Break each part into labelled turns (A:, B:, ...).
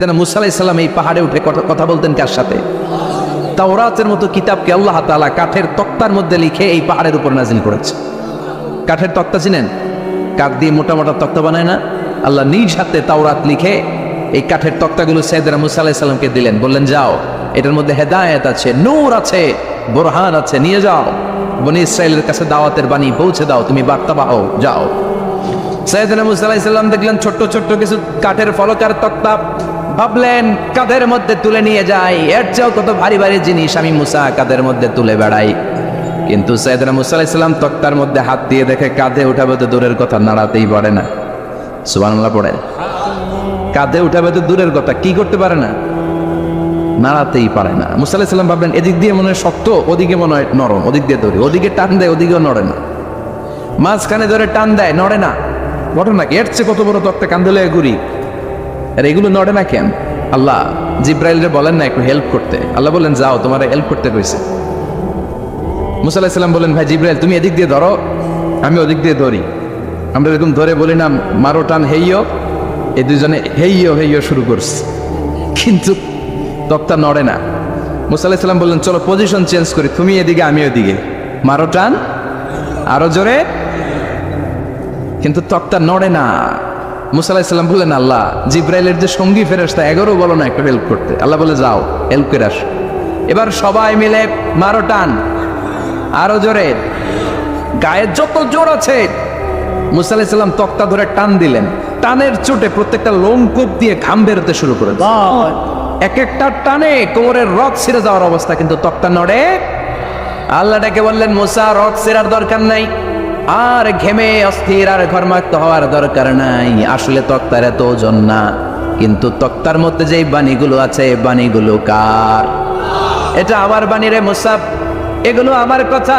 A: মুসা আলাইহিস সালাম এই পাহাড়ে উঠে কথা বলতেন কার সাথে? তাওরাতের মতো কিতাবকে আল্লাহ তাআলা কাঠের তক্তার মধ্যে লিখে এই পাহাড়ের উপর নাজিল করেছে। কাঠের তক্তা চিনেন? কাঠ দিয়ে মোটা মোটা তক্তা বানায় না? আল্লাহ নিজ হাতে তাওরাত লিখে এই কাঠের তক্তাগুলো সাইয়েদনা মুসা আলাইহিস সালামকে দিলেন, বললেন যাও, এটার মধ্যে হেদায়েত আছে, নূর আছে, বুরহান আছে, নিয়ে যাও, বনি ইসরাইলের কাছে দাওয়াতের বাণী পৌঁছে দাও, তুমি বার্তা বাহো, যাও। সাইয়েদনা মুসা আলাইহিস সালাম দেখলেন ছোট্ট ছোট্ট কিছু কাঠের ফলকার তক্তা, ভাবলেন কাঁধের মধ্যে তুলে নিয়ে যাই, এর চেয়েও কত ভারী ভারী জিনিস আমি মুসা কাঁধের মধ্যে তুলে বেড়াই। কিন্তু সাইয়েদনা মুসা আলাইহিস সালাম তক্তার মধ্যে হাত দিয়ে দেখে কাঁধে উঠাবে তো দূরের কথা, নাড়াতেই পারে না। সুবহানাল্লাহ পড়ে। কাঁধে উঠাবে তো দূরের কথা, কি করতে পারে না? নাড়াতেই পারে না। মুসা আলাইহিস সালাম ভাবলেন এদিক দিয়ে মনে হয় শক্ত, ওদিকে মনে হয় নরম, ওদিক দিয়ে ধরি, ওদিকে টান দেয়, ওদিকেও নড়ে না, মাঝখানে ধরে টান দেয়, নড়ে না। ঘটনা কি? এর চেয়ে কত বড় তক্তা কাঁধে লয়ে ঘুরি, আর এগুলো নড়ে না কেন? আল্লাহ জিব্রাইলরে বলেন না একটু হেল্প করতে? আল্লাহ বলেন যাও, তোমার হেল্প করতে কইছে। মুসা আলাইহিস সালাম বলেন ভাই জিব্রাইল তুমি এদিক দিয়ে ধরো, আমি ওদিক দিয়ে ধরি। আমরা এরকম ধরে বলি না মারো টান হেইয়ো, এই দুজনে হেইয়ো হেইয়ো শুরু করছে, কিন্তু তক্তা নড়ে না। মুসা আলাইহিস সালাম বললেন চলো পজিশন চেঞ্জ করি, তুমি এদিকে আমি ওদিকে, মারো টান আরো জোরে, কিন্তু তক্তা নড়ে না। মুসা আলাইহিস সালাম বললেন আল্লাহ জিব্রাইলের যে সঙ্গী ফেরেশতা 11 বলো না একটু হেল্প করতে? আল্লাহ বলে যাও হেল্প করে আসো। এবার সবাই মিলে মারো টান আরো জোরে, গায়ে যত জোর আছে। মুসা আলাইহিস সালাম তক্তা ধরে টান দিলেন, টানের চোটে প্রত্যেকটা লোমকূপ দিয়ে ঘাম বেরোতে শুরু করে, এক একটা টানে কোমরের রক ছিঁড়ে যাওয়ার অবস্থা, কিন্তু তক্তা নড়ে। আল্লাহ ডেকে বললেন মুসা রক ছিঁড়ার দরকার নাই, আর ঘেমে অস্থির আর ঘর্মাক্ত হওয়ার দরকার নাই, আসলে তক্তার এত ওজন না, কিন্তু তক্তার মধ্যে যেই বাণীগুলো আছে বাণীগুলো কার? এটা আমার বাণী রে মুসা, এগুলো আমার কথা,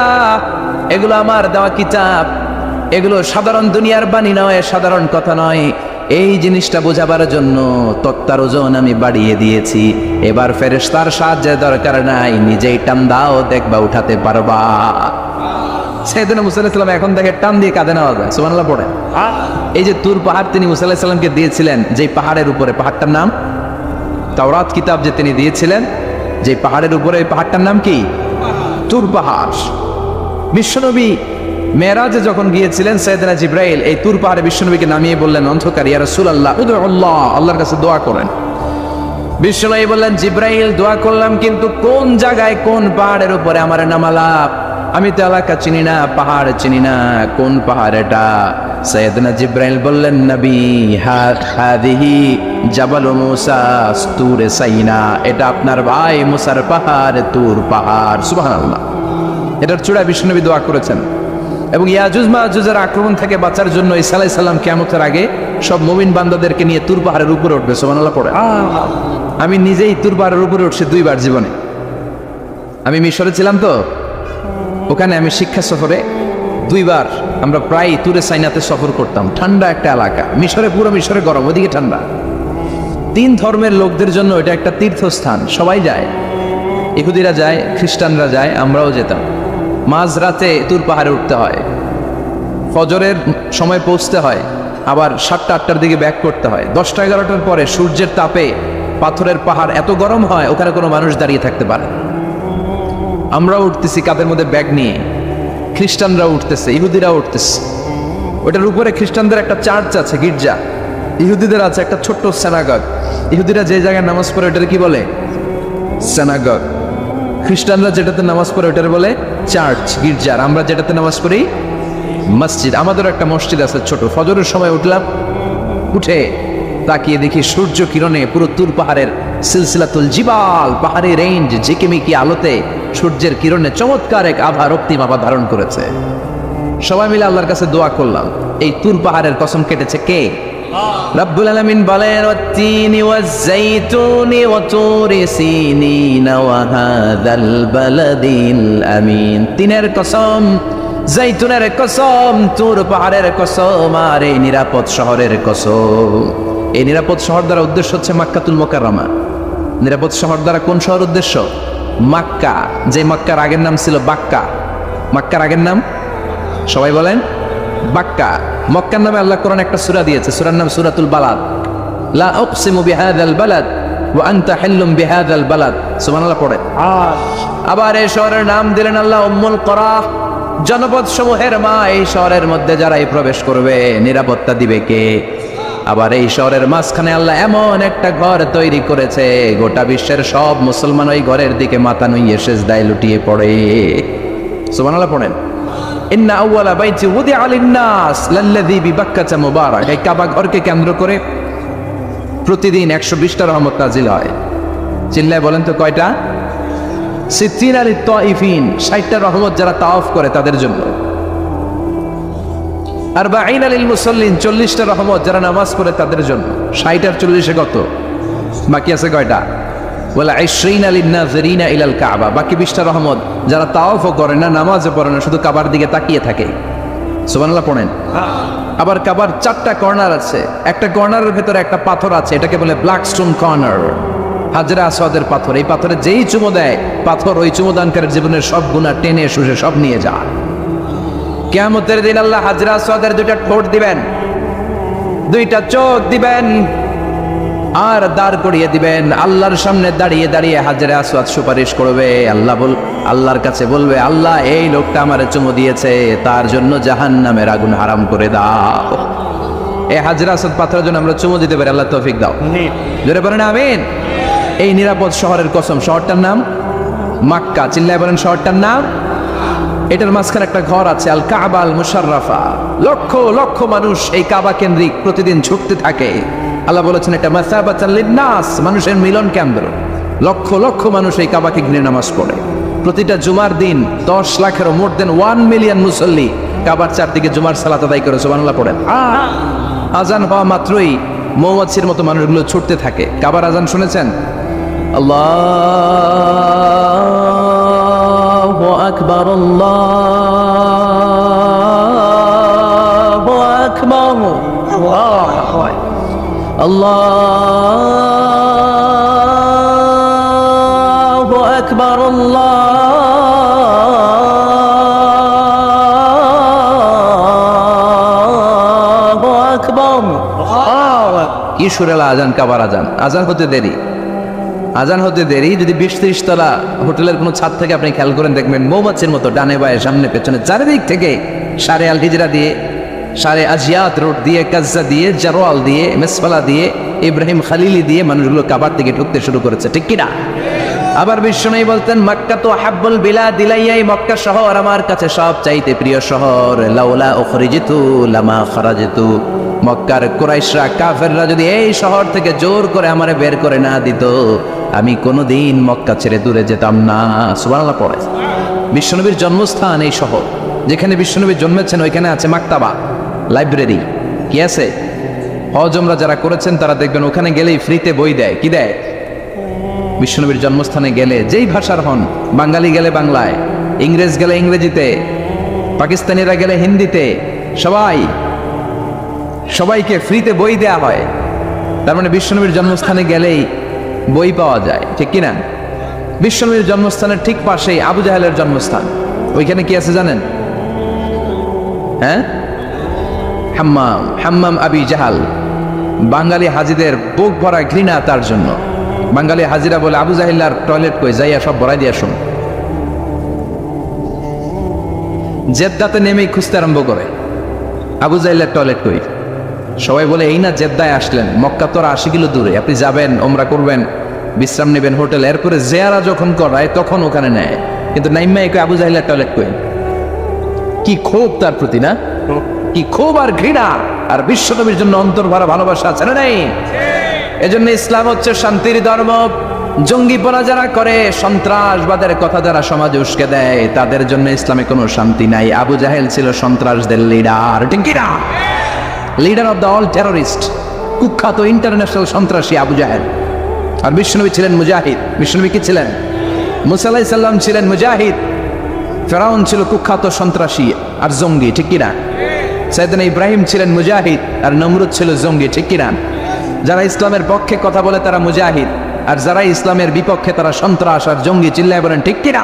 A: এগুলো আমার দেওয়া কিতাব, এগুলো সাধারণ দুনিয়ার বাণী নয়, সাধারণ কথা নয়। এই জিনিসটা বোঝাবার জন্য তক্তার ওজন আমি বাড়িয়ে দিয়েছি, এবার ফেরেশতার সাহায্যের দরকার নাই, নিজেই টান দাও, দেখবা উঠাতে পারবা। সাইয়েদনা মুসা আলাইহিস সালাম এখন দেখে টান দিয়ে কাঁধে নেওয়া যায়। সুবহানাল্লাহ পড়ে। এই যে তুর পাহাড় তিনি মুসা আলাইহিস সালামকে দিয়েছিলেন, যেই পাহাড়ের উপরে, পাহাড়টার নাম তাওরাত কিতাব যে তিনি দিয়েছিলেন, যে পাহাড়ের উপরে, এই পাহাড়টার নাম কি? তুর পাহাড়। বিশ্বনবী মেরাজে যখন গিয়েছিলেন সাইয়েদনা জিব্রাইল এই তুর পাহাড়ে বিশ্বনবীকে নামিয়ে বললেন অন্ধকার, ইয়া রাসূলুল্লাহ উদুল্লাহ, আল্লাহর কাছে দোয়া করেন। বিশ্বনবী বললেন জিব্রাইল দোয়া করলাম, কিন্তু কোন জায়গায় কোন পাহাড়ের উপরে আমারে নামালা? আমি তো এলাকা চিনি না, পাহাড় চিনি না, কোন পাহাড় এটা? সাইয়েদনা জিব্রাইল বললেন নবী হাদিহি জাবাল মুসা তুরে সাইনা, এটা আপনার ভাই মুসার পাহাড়, তুর পাহাড়। সুবহানাল্লাহ। এটার চূড়ায় বিশ্বনবী দোয়া করেছেন। এবং ইয়াজুজ মাজুজের আক্রমণ থেকে বাঁচার জন্য ঈসা আলাইহিস সালাম কিয়ামতের আগে সব মুমিন বান্দাদেরকে নিয়ে তুর পাহাড়ের উপরে উঠবে। সুবহানাল্লাহ পড়ে। আমি নিজেই তুর পাহাড়ের উপরে উঠছি 2 বার জীবনে। আমি মিশরে ছিলাম তো, ওখানে আমি শিক্ষা সফরে 2 বার আমরা প্রায় তুরে সাইনাতে সফর করতাম। ঠান্ডা একটা এলাকা, মিশরে, পুরো মিশরে গরম, ওদিকে ঠান্ডা। 3 ধর্মের লোকদের জন্য এটা একটা তীর্থস্থান, সবাই যায়, ইহুদিরা যায়, খ্রিস্টানরা যায়, আমরাও যেতাম। মাঝরাতে তুর পাহাড়ে উঠতে হয়, ফজরের সময় পৌঁছতে হয়, আবার 7টা-8টার দিকে ব্যাক করতে হয়। 10টা-11টার পরে সূর্যের তাপে পাথরের পাহাড় এত গরম হয় ওখানে কোনো মানুষ দাঁড়িয়ে থাকতে পারে। আমরাও উঠতেছি কাঁধের মধ্যে ব্যাগ নিয়ে, খ্রিস্টানরাও উঠতেছে, ইহুদিরাও উঠতেছে। ওটার উপরে খ্রিস্টানদের একটা চার্চ আছে, গির্জা, ইহুদিদের আছে একটা ছোট্ট সিনাগগ। ইহুদিরা যে জায়গায় নামাজ পড়ে ওটার কি বলে? সিনাগগ। খ্রিস্টানরা যেটাতে নামাজ পড়ে ওটার বলে চার্চ, গির্জার। আমরা যেটাতে নামাজ পড়ি মসজিদ। আমাদের একটা মসজিদ আছে ছোট। ফজরের সময় উঠলাম, উঠে তাকিয়ে দেখি সূর্য কিরণে পুরো তুর পাহাড়ের সিলসিলাতুল জিবাল, পাহাড়ি রেঞ্জ ঝিকিমিকি আলোতে সূর্যের কিরণে চমৎকার এক আভা, রক্তিম আভা ধারণ করেছে। সবাই মিলে আল্লাহর কাছে দোয়া করলাম। এই তুর পাহাড়ের কসম কেটেছে কে? রব্বুল আলামিন বলেন ওয়াত-তিনি ওয়াজ-যাইতুনি ওয়া তুরি সিনিন ওয়া হাযাল বালাদিল আমিন। তিনের কসম, যাইতুনের কসম, তুর পাহাড়ের কসম, আর এই নিরাপদ শহরের কসম। এই নিরাপদ শহর দ্বারা উদ্দেশ্য হচ্ছে মাক্কাতুল মুকাররমা। নিরাপদ শহর দ্বারা কোন শহর উদ্দেশ্য? মক্কা। যে মক্কার আগের নাম ছিল বাক্কা। মক্কার আগের নাম সবাই বলেন বাক্কা। মক্কার নামে আল্লাহ কোরআন একটা সূরা দিয়েছে, সূরার নাম সূরাতুল বালাদ। লা উকসিমু বিহাযাল বালাদ ওয়া আনতা হিল্লুম বিহাযাল বালাদ, সুবহানাল্লাহ পড়ে। আবার এই শহরের নাম দিলেন আল্লাহ উম্মুল কুরা, জনপদ সমূহের মা। এই শহরের মধ্যে যারাই প্রবেশ করবে নিরাপত্তা দিবে কে? আবার এই শহরের মাঝখানে আল্লাহ এমন একটা ঘর তৈরি করেছে, গোটা বিশ্বের সব মুসলমান ওই ঘরের দিকে মাথা নুইয়ে সিজদায় লুটিয়ে পড়ে। সুবহানাল্লাহ পড়েন। ইন্না আউওয়ালা বাইতি উদিআ লিন-নাস লাল্লাযী বিবাক্কাতা মুবারাক। এই কাবা ঘরকে কেন্দ্র করে প্রতিদিন 120টা রহমত নাজিল হয়। চিল্লায় বলেন তো কয়টা? 60 লিত-তাইফিন, 60টা রহমত যারা তাওয়াফ করে তাদের জন্য। 40 লিল-মুসাল্লিন, 40টা রহমত যারা নামাজ পড়ে তাদের জন্য। 60 আর 40 কত? বাকি আছে কয়টা? ওয়ালা 20 লিন-নাযিরিনা ইলাল কাবা, বাকি 20টা রহমত যারা তাওয়াফও করে না, নামাজও পড়ে না, শুধু কাবার দিকে তাকিয়ে থাকে। সুবহানাল্লাহ পড়েন। আবার কাবার 4টা কর্নার আছে, একটা কর্নারের ভেতরে একটা পাথর আছে, এটাকে বলে ব্ল্যাক স্টোন কর্নার, হাজরে আসওয়াদের পাথর। এই পাথরে যেই চুমো দেয়, পাথর ওই চুমোদানকারীর জীবনের সব গুনাহ টেনে শুষে সব নিয়ে যায়। কিয়ামতের দিন আল্লাহ হাজরে আসওয়াদের 2টা ঠোঁট দিবেন, 2টা চোখ দিবেন, আর দাঁড় করিয়ে দিবেন। আল্লাহর সামনে দাঁড়িয়ে দাঁড়িয়ে হাজরে আসওয়াদ সুপারিশ করবে। আল্লাহর কাছে বলবে, আল্লাহ এই লোকটা আমারে চুমো দিয়েছে, তার জন্য জাহান্নামের আগুন হারাম করে দাও। এই হাজরে আসওয়াদ পাথরের জন্য আমরা চুমো দিতে পারি, আল্লাহ তৌফিক দাও। জোরে বলেন আমিন। এই নিরাপদ শহরের কসম, শহরটার নাম মক্কা। চিল্লায় বলেন শহরটার নাম। এটার মাঝখানে একটা ঘর আছে, আল কাবা আল মুশাররাফা। লক্ষ লক্ষ মানুষ এই কাবা কেন্দ্রিক প্রতিদিন ছুটতে থাকে। আল্লাহ বলেছেন এটা মাসাবাতাল লিন-নাস, মানুষের মিলন কেন্দ্র। লক্ষ লক্ষ মানুষ এই কাবাকে ঘিরে নামাজ পড়ে। প্রতিটা জুমার দিন 10 লাখেরও মোর দেন 1 মিলিয়ন মুসল্লি কাবার চারদিকে জুমার সালাত আদায় করে। সুবহানাল্লাহ পড়েন। আজান হওয়া মাত্রই মৌমাছির মতো মানুষগুলো ছুটতে থাকে। কাবার আজান শুনেছেন? আল্লাহু আকবার, আল্লাহু আকবার, আল্লাহু আকবার, আল্লাহু আকবার। কি সুরেলা আজান, কাবার আজান। আজান হতে দেরি, আজান হতে দেরি। যদি 20-30 তলা হোটেলের কোনো ছাদ থেকে আপনি খেয়াল করেন, দেখবেন মৌমাছির মতো ডানে বায়ে সামনে পেছনে চারিদিক থেকে সারে আল হিজরা দিয়ে, সারে আজিয়াত রোড দিয়ে, কাজ্জা দিয়ে, জারওয়াল দিয়ে, মেসফালা দিয়ে, ইব্রাহিম খালিলি দিয়ে মানুষগুলো কাবার দিকে ঢুকতে শুরু করেছে, ঠিক কিনা? আবার বিশ্বনবী বলতেন, মক্কা তো হাব্বুল বিলাদ ইলাইয়া, মক্কা শহর আমার কাছে সব চাইতে প্রিয় শহর। লাউলা উখরিজিতু লামা খারাজিতু, মক্কার কুরাইশরা কাফেররা যদি এই শহর থেকে জোর করে আমারে বের করে না দিত, আমি কোনোদিন মক্কা ছেড়ে দূরে যেতাম না। সুবহানাল্লাহ পড়ে। বিশ্বনবীর জন্মস্থান এই শহর, যেখানে বিশ্বনবী জন্মেছেন ওইখানে আছে মাকতাবা, লাইব্রেরি। কি আছে? হজ উমরা যারা করেছেন তারা দেখবেন ওখানে গেলেই ফ্রিতে বই দেয়। কি দেয়? বিশ্বনবীর জন্মস্থানে গেলে যেই ভাষার হন, বাঙালি গেলে বাংলায়, ইংরেজ গেলে ইংরেজিতে, পাকিস্তানিরা গেলে হিন্দিতে, সবাইকে ফ্রিতে বই দেয়া হয়। তার মানে বিশ্বনবীর জন্মস্থানে গেলেই বই পাওয়া যায়, ঠিক কিনা? বিশ্বনবীর জন্মস্থানের ঠিক পাশেই আবু জাহেলের জন্মস্থান। ওইখানে কি আছে জানেন? হ্যাঁ, হাম্মাম আবি জাহাল। বাঙালি হাজিদের বুক ভরা ঘৃণা তার জন্য। বাঙালি হাজিরা বলে, আবু জাহিল্লার টয়লেট কই, যাইয়া সব ভরাই দিয়ে আসুন। জেদ্দাতে নেমেই খুঁজতে আরম্ভ করে, আবু জাহিল্লার টয়লেট কই। সবাই বলে, এই না জেদ্দায় আসলেন, মক্কা তো 80 কিলো দূরে, আপনি যাবেন, ওমরা করবেন, বিশ্রাম নেবেন হোটেল, এরপরে জেয়ারা যখন করায় তখন ওখানে নেয়। কিন্তু নাইম্মা কই আবু জাহিল্লার টয়লেট কই। কি ক্ষোভ তার প্রতি, না? কি ক্ষোভ আর ঘৃণা। আর বিশ্বনবীর জন্য অন্তর ভরা ভালোবাসা আছে না নাই? এজন্য ইসলাম হচ্ছে শান্তির ধর্ম। জঙ্গিপনা যারা করে, সন্ত্রাসবাদের কথা যারা সমাজে উস্কে দেয়, তাদের জন্য ইসলামে কোনো শান্তি নাই। আবু জাহেল ছিল সন্ত্রাসদের লিডার, ঠিক কি না? Leader of the all terrorist, কুখ্যাত ইন্টারন্যাশনাল সন্ত্রাসী আবু জাহেল। আর বিশ্বনবী ছিলেন মুজাহিদ। বিশ্বনবী কি ছিলেন? মুসা আলাইহিস সালাম ছিলেন মুজাহিদ। ফেরাউন ছিল কুখ্যাত সন্ত্রাসী আর জঙ্গি, ঠিক কিনা? সাইয়েদনা ইব্রাহিম ছিলেন মুজাহিদ আর নমরুদ ছিল জঙ্গি, ঠিক কিনা? যারা ইসলামের পক্ষে কথা বলে তারা মুজাহিদ, আর যারা ইসলামের বিপক্ষে তারা সন্ত্রাস আর জঙ্গি। চিল্লায় বলেন ঠিক কিনা?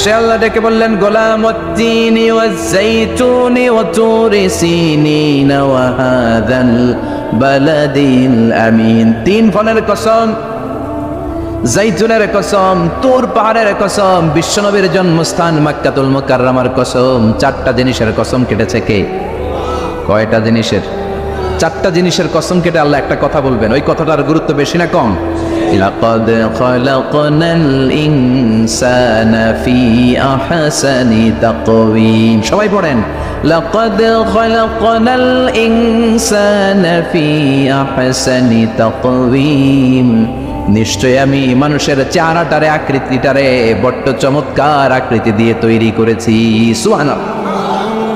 A: সে আল্লাহ ডেকে বললেন, গোলামুত্তিনি ওয়াজ-যাইতুনি ওয়া তুরি সিনিন ওয়া হাযাল বালাদিল আমিন। 3 ফলের কসম, জাইতুনের কসম, তুর পাহাড়ের কসম, বিশ্বনবীর জন্মস্থান মক্কাতুল মুকাররমার কসম। 4টা জিনিসের কসম কেটেছে কে? কয়টা জিনিসের? 4টা জিনিসের কসম কেটে আল্লাহ একটা কথা বলবেন। ওই কথাটার গুরুত্ব বেশি না কম? লাকাদ খালাকনাল ইনসানা ফি আহসানি তাকওয়িম। সবাই পড়েন, লাকাদ খালাকনাল ইনসানা ফি আহসানি তাকওয়িম। নিশ্চয় আমি মানুষের চেহারাটারে, আকৃতিটারে বড্ড চমৎকার আকৃতি দিয়ে তৈরি করেছি। সুবহানাল্লাহ।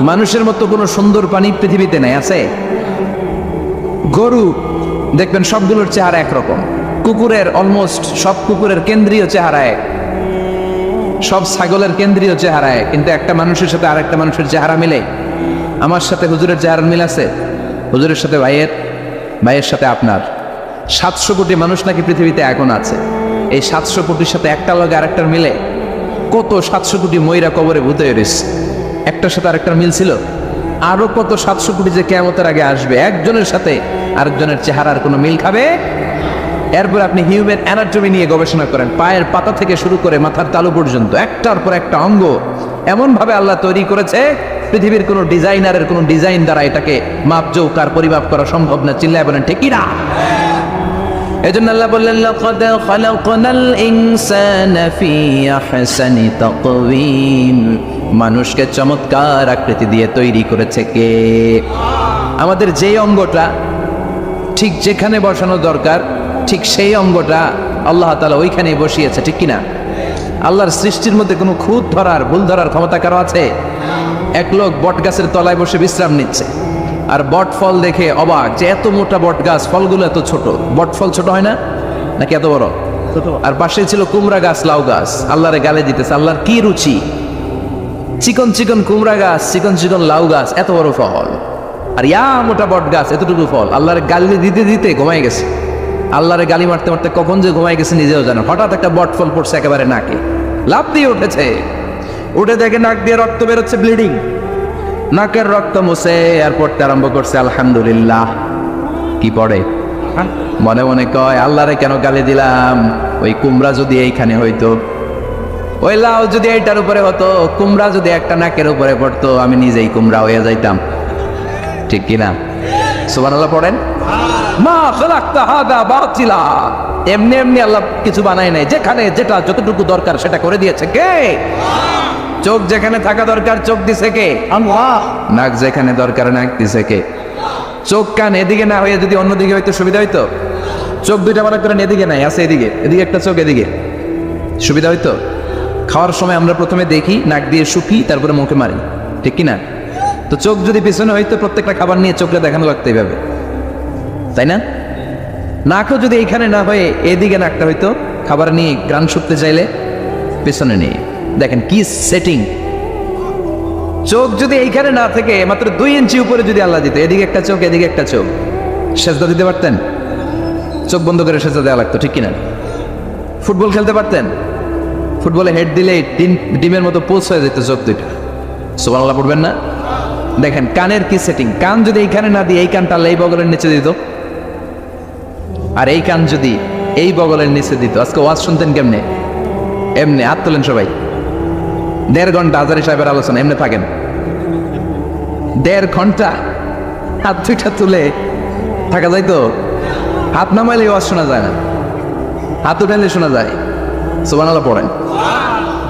A: মানুষের মতো কোনো সুন্দর প্রাণী পৃথিবীতে নাই, আছে? গরু দেখবেন সবগুলোর চেহারা একরকম, কুকুরের অলমোস্ট সব কুকুরের কেন্দ্রীয় চেহারা এক, সব ছাগলের কেন্দ্রীয় চেহারা এক, কিন্তু একটা মানুষের সাথে আরেকটা মানুষের চেহারা মিলে। আমার সাথে হুজুরের চেহারার মিল আছে, হুজুরের সাথে ভাইয়ের, ভাইয়ের সাথে আপনার। 700 কোটি মানুষ নাকি পৃথিবীতে এখন আছে। এই 700 কোটির সাথে একটা লগে আরেকটার মিলে? কত 700 কোটি ময়রা কবরে ভূত হয়ে রয়েছে, একটার সাথে আরেকটার মিল ছিল? আরো কত 700 কোটি যে কিয়ামতের আগে আসবে, একজনের সাথে আরেকজনের চেহারার কোনো মিল খাবে? এরপর আপনি হিউম্যান অ্যানাটমি নিয়ে গবেষণা করেন, পায়ের পাতা থেকে শুরু করে মাথার তালু পর্যন্ত একটার পর একটা অঙ্গ এমন ভাবে আল্লাহ তৈরি করেছে, পৃথিবীর কোনো ডিজাইনারের কোনো ডিজাইন দ্বারা এটাকে মাপজোক আর পরিমাপ করা সম্ভব না। চিল্লায় বলেন ঠিক কি না? এজন্য আল্লাহ বললেন, লাকাদ খালাকনাল ইনসানা ফি আহসানি তাকওয়িম। মানুষকে চমৎকার আকৃতি দিয়ে তৈরি করেছে কে? আমাদের যেই অঙ্গটা ঠিক যেখানে বসানো দরকার, ঠিক সেই অঙ্গটা আল্লাহ তাআলা ওইখানেই বসিয়েছে, ঠিক কিনা? আল্লাহর সৃষ্টির মধ্যে কোনো খুঁত ধরার, ভুল ধরার ক্ষমতা কারো আছে? এক লোক বট গাছের তলায় বসে বিশ্রাম নিচ্ছে, আর বট ফল দেখে অবাক যে এত মোটা বট গাছ, ফলগুলো এত ছোট। বট ফল ছোট হয় না নাকি এত বড়? আর পাশে ছিল কুমড়া গাছ, লাউ গাছ। আল্লাহরে গালে দিতেছে, আল্লাহর কি রুচি! চিকন চিকন কুমড়া গাছ, চিকন চিকন লাউ গাছ, এত বড় ফল, আর ইয়া মোটা বট গাছ, এতটুকু ফল। আল্লাহরে গালি দিতে দিতে ঘুমাই গেছে। আল্লাহরে গালি মারতে মারতে কখন যে ঘুমাই গেছে নিজেও জানে। হঠাৎ একটা বট ফল পড়ছে একেবারে নাকে, লাফ দিয়ে উঠেছে। উঠে দেখে নাক দিয়ে রক্ত বেরোচ্ছে, ব্লিডিং। নাকের রক্ত মুছে আর পড়তে আরম্ভ করছে আলহামদুলিল্লাহ। কি পড়ে? মনে মনে কয়, আল্লাহরে কেন গালি দিলাম? ওই কুমড়া যদি এইখানে হইতো, ওই লাউ যদি এইটার উপরে হতো, কুমড়া যদি একটা নাকের উপরে পড়তো, আমি নিজেই কুমড়া হয়ে যাইতাম, ঠিক কিনা? সুবহানাল্লাহ পড়েন। মা খালাকতা হাদা বাতিলা। এমনি এমনি আল্লাহ কিছু বানায় নাই, যেখানে যেটা যতটুকু দরকার সেটা করে দিয়েছে কে? চোখ যেখানে থাকা দরকার চোখ দিছে কে? আল্লাহ। নাক যেখানে দরকার নাক দিছে কে? চোখ কান এদিকে না হয়ে যদি অন্যদিকে হয়তো সুবিধা হইতো। চোখ দুইটা মনে করেন এদিকে নাই, আছে এদিকে, এদিকে একটা চোখ, এদিকে সুবিধা হইতো। খাওয়ার সময় আমরা প্রথমে দেখি, নাক দিয়ে শুকি, তারপরে মুখে মারি, ঠিক কিনা? তো চোখ যদি পিছনে হইতো, প্রত্যেকটা খাবার নিয়ে চোখে দেখানো লাগতো এইভাবে, তাই না? নাকও যদি এইখানে না হয়ে এদিকে নাকটা হইতো, খাবার নিয়ে গ্রান শুকতে চাইলে পেছনে নিয়ে। দেখেন কি সেটিং! চোখ যদি এইখানে না থেকে মাত্র 2 ইঞ্চি উপরে যদি আল্লাহ দিত, এদিকে একটা চোখ এদিকে একটা চোখ, সেজদা দিতে পারতেন? চোখ বন্ধ করে সেজদা দেওয়া লাগতো, ঠিক কিনা? ফুটবল খেলতে পারতেন? ফুটবলে হেড দিলে ডিমের মতো পোস্ট হয়ে যেত চোখ দুইটা। সুবহানাল্লাহ পড়বেন না? দেখেন কানের কি সেটিং! কান যদি এইখানে না দিয়ে এই কানটা আল্লাহ এই বগলের নিচে দিত, আর এই কান যদি এই বগলের নিচে দিত, আজকে ওয়াজ শুনতেন কেমনে? এমনি। হাত তোলেন সবাই। 1.5 ঘন্টা আজারি সাহেবের আলোচনা এমনি থাকেন, 1.5 ঘন্টা হাত দুইটা তুলে থাকা যায় তো? হাত নামাইলে ওয়াজ শোনা যায় না, হাত উঠাইলে শোনা যায়। সুবহানাল্লাহ পড়েন।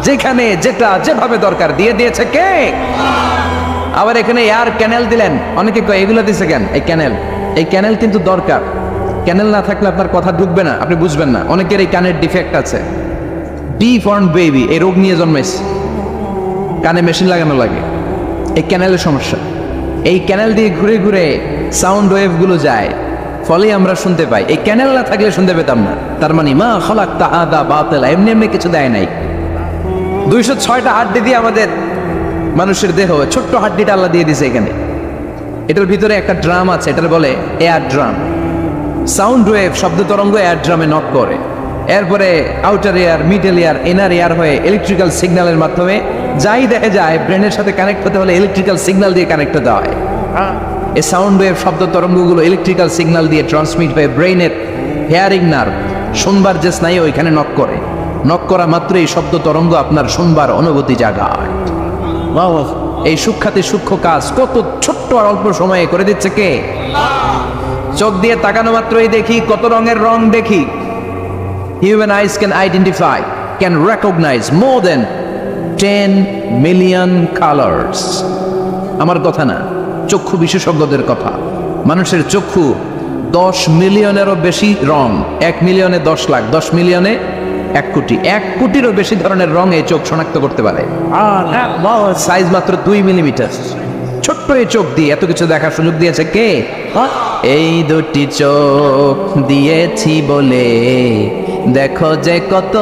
A: যেখানে যেটা যেভাবে দরকার দিয়ে দিয়েছে কে? আবার এখানে এয়ার ক্যানেল দিলেন। অনেকে কয় এগুলো দিছে কেন? এই ক্যানেল কিন্তু দরকার। ক্যানেল না থাকলে আপনার কথা ঢুকবে না, আপনি বুঝবেন না। অনেকের এই কানের ডিফেক্ট আছে, ডিফর্ম বেবি, এই রোগ নিয়ে জন্মেছে, কানে মেশিন লাগানো লাগে, এই ক্যানেলের সমস্যা। এই ক্যানেল দিয়ে ঘুরে ঘুরে সাউন্ড ওয়েভ গুলো যায়, ফলে আমরা শুনতে পাই। এই ক্যানেল না থাকলে শুনতে পেতাম না। তার মানে মা খালাকতা হাদা বাতিলা, এমনি এমনি কিছু দেয় নাই। 206টা হাড্ডি দিয়ে আমাদের মানুষের দেহ, ছোট্ট হাড্ডিটা আল্লাহ দিয়ে দিছে এখানে। এটার ভিতরে একটা ড্রাম আছে, এটার বলে এয়ার ড্রাম। সাউন্ড ওয়েভ, শব্দ তরঙ্গ এয়ার ড্রামে নক করে, এরপরে outer air, middle air, inner air হয়ে ইলেকট্রিক্যাল সিগন্যালের মাধ্যমে যাই দেখে যায় ব্রেনের সাথে কানেক্ট হতে হলে ইলেকট্রিক্যাল সিগন্যাল দিয়ে কানেক্ট হতে হয়। এই সাউন্ড ওয়েভ শব্দ তরঙ্গগুলো ইলেকট্রিক্যাল সিগন্যাল দিয়ে ট্রান্সমিট হয়ে ব্রেইনের হেয়ারিং নার্ভ শুনবার যে স্নায়ু ওইখানে নক করে, নক করা মাত্র এই শব্দ তরঙ্গ আপনার শুনবার অনুভূতি জাগায়। এই সূক্ষ্মাতি সূক্ষ্ম কাজ কত ছোট্ট আর অল্প সময়ে করে দিচ্ছে কে? চোখ দিয়ে তাকানো মাত্রই দেখি কত রঙের রং দেখি। Human eyes can identify, can recognize more than 10 million colors. আমার কথা না, চক্ষু বিশেষজ্ঞদের কথা। মানুষের চক্ষু 10 মিলিয়নেরও বেশি রং, 1 মিলিয়নে 10 লাখ, 10 মিলিয়নে 1 কোটি, 1 কোটিরও বেশি ধরনের রং এই চোখ শনাক্ত করতে পারে। সাইজ মাত্র 2 মিলিমিটার। ছোট্ট এই চোখ দিয়ে এত কিছু দেখার সুযোগ দিয়েছে কে? এই দুটি চোখ দিয়েছি বলে দেখো যে কত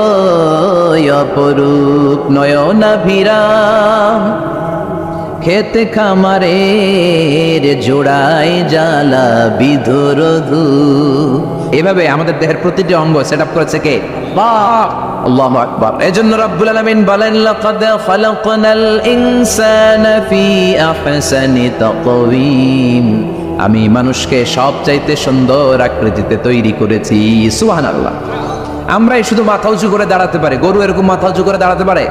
A: অপরূপ নয়নাভিরাম, খেতে খামারের জোড়ায় জ্বালা বিধুরধু। এভাবে আমাদের দেহের প্রতিটি অঙ্গ সেট আপ করেছে কে? আল্লাহু আকবার। এজন্য রব্বুল আলামিন বলেন লাকাদ খালাকনাল ইনসানা ফি আহসানি তাকওয়িম, আমি মানুষকে সবচাইতে সুন্দর আকৃতিতে তৈরি করেছি। সুবহানাল্লাহ। আমরাই শুধু মাথা উঁচু করে দাঁড়াতে পারি, গরু এরকম মাথা উঁচু করে দাঁড়াতে পারে?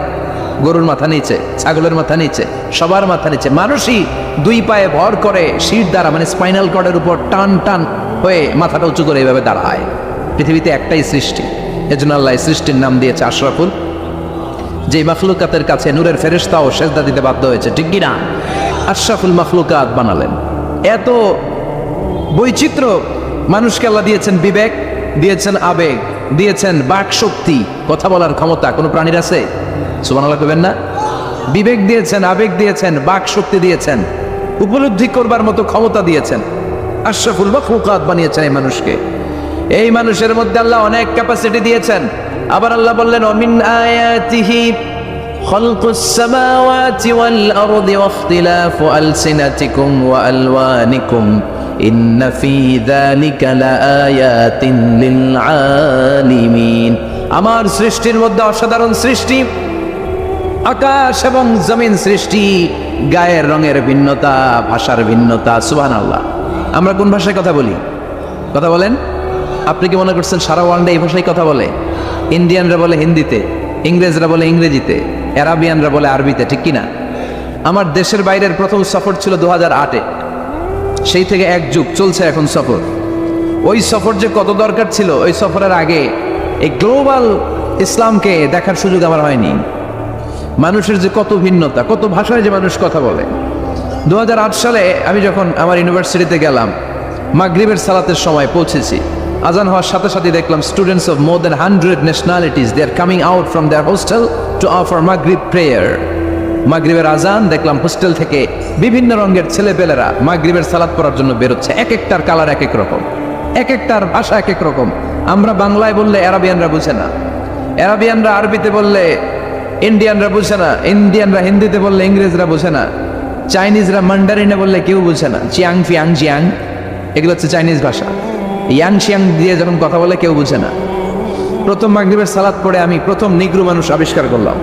A: গরুর মাথা নিচে, ছাগলের মাথা নিচে, সবার মাথা নিচে। মানুষই 2 পায়ে ভর করে শির দ্বারা মানে স্পাইনাল কর্ডের উপর টান টান হয়ে মাথাটা উঁচু করে এইভাবে দাঁড়ায়। পৃথিবীতে একটাই সৃষ্টি, এজন্য আল্লাহ সৃষ্টির নাম দিয়েছে আশরাফুল। যে মাখলুকাতের কাছে নূরের ফেরেশতাও সেজদা দিতে বাধ্য হয়েছে, ঠিক কি না? আশরাফুল মাখলুকাত বানালেন। এত বৈচিত্র্য মানুষকে আল্লাহ দিয়েছেন, বিবেক দিয়েছেন, আবেগ দিয়েছেন, বাক শক্তি, কথা বলার ক্ষমতা। কোনো প্রাণীর আছে? সুবহানাল্লাহ কইবেন না? বিবেক দিয়েছেন, আবেগ দিয়েছেন, বাক শক্তি দিয়েছেন, উপলব্ধি করবার মতো ক্ষমতা দিয়েছেন। আশরাফুল মাখলুকাত বানিয়েছেন এই মানুষকে। এই মানুষের মধ্যে আল্লাহ অনেক ক্যাপাসিটি দিয়েছেন। আবার আল্লাহ বললেন ওমিন আয়াতিহি খালকুস সামাওয়াতি ওয়াল আরদি ওয়াখতিলাফু আলসিনাতিকুম ওয়া আলওয়ানিকুম ইন্না ফি যালিকা লাআয়াতিন লিল আলিমিন। আমার সৃষ্টির মধ্যে অসাধারণ সৃষ্টি, আকাশ এবং জমিন সৃষ্টি, গায়ের রঙের ভিন্নতা, ভাষার ভিন্নতা। সুবহানাল্লাহ। আমরা কোন ভাষায় কথা বলি? কথা বলেন? আপনি কি মনে করছেন সারা ওয়ার্ল্ডে এই ভাষায় কথা বলে? ইন্ডিয়ানরা বলে হিন্দিতে, ইংরেজরা বলে ইংরেজিতে, আরাবিয়ানরা বলে আরবিতে, ঠিক কিনা? আমার দেশের বাইরের প্রথম সফর ছিল 2008-এ। সেই থেকে এক যুগ চলছে এখন সফর। ওই সফর যে কত দরকার ছিল, ওই সফরের আগে এই গ্লোবাল ইসলামকে দেখার সুযোগ আমার হয়নি। মানুষের যে কত ভিন্নতা, কত ভাষায় যে মানুষ কথা বলে। 2008 সালে আমি যখন আমার ইউনিভার্সিটিতে গেলাম, মাগরিবের সালাতের সময় পৌঁছেছি। আজান হওয়ার সাথে সাথে দেখলাম students of more than 100 nationalities they are coming out from their hostel to offer মাগরিব প্রেয়ার। মাগরিবের আজান দেখলাম হোস্টেল থেকে বিভিন্ন রঙের ছেলেপেলেরা মাগরিবের সালাত পড়ার জন্য বেরোচ্ছে। এক একটার কালার এক এক রকম, এক একটার ভাষা এক এক রকম। আমরা বাংলায় বললে আরাবিয়ানরা বুঝে না, আরাবিয়ানরা আরবিতে বললে ইন্ডিয়ানরা বুঝে না, ইন্ডিয়ানরা হিন্দিতে বললে ইংরেজরা বুঝে না, চাইনিজরা মান্ডারিনে বললে কেউ বুঝে না। চিয়াং ফিয়াং জিয়াং এগুলো হচ্ছে চাইনিজ ভাষা। ইয়াং শিয়াং দিয়ে যখন কথা বলে কেউ বুঝে না। প্রথম মাগরিবের সালাত পড়ে আমি প্রথম নিগ্রো মানুষ আবিষ্কার করলাম।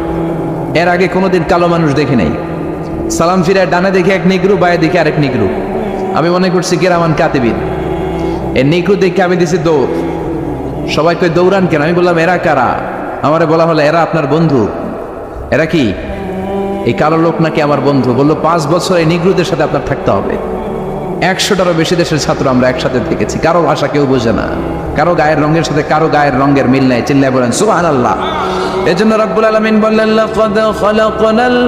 A: এর আগে কোনোদিন কালো মানুষ দেখি নাই। সালাম ফিরায় ডানে দেখে এক নিগ্রো, বায়ে দেখে আরেক নিগ্রো। আমি মনে করছি কিরামান কাতিবিন। এই নিগ্রো দেখে আমি দিছি দৌড়। সবাই কই দৌড়ান কেন? আমি বললাম এরা কারা? আমারে বলা হলো এরা আপনার বন্ধু। এরা কি? এই কালো লোক নাকি আমার বন্ধু। বললো 5 বছর এই নিগ্রোদের সাথে আপনার থাকতে হবে। 100টারও বেশি দেশের ছাত্র আমরা একসাথে থেকেছি। কারো ভাষা কেউ বোঝে না, কারো গায়ের রঙের সাথে কারো গায়ের রঙের মিল নাই। চিল্লায় বলেন সুবহানাল্লাহ। এজন্য রব্বুল আলামিন বললেন লাকাদ খালাকনাল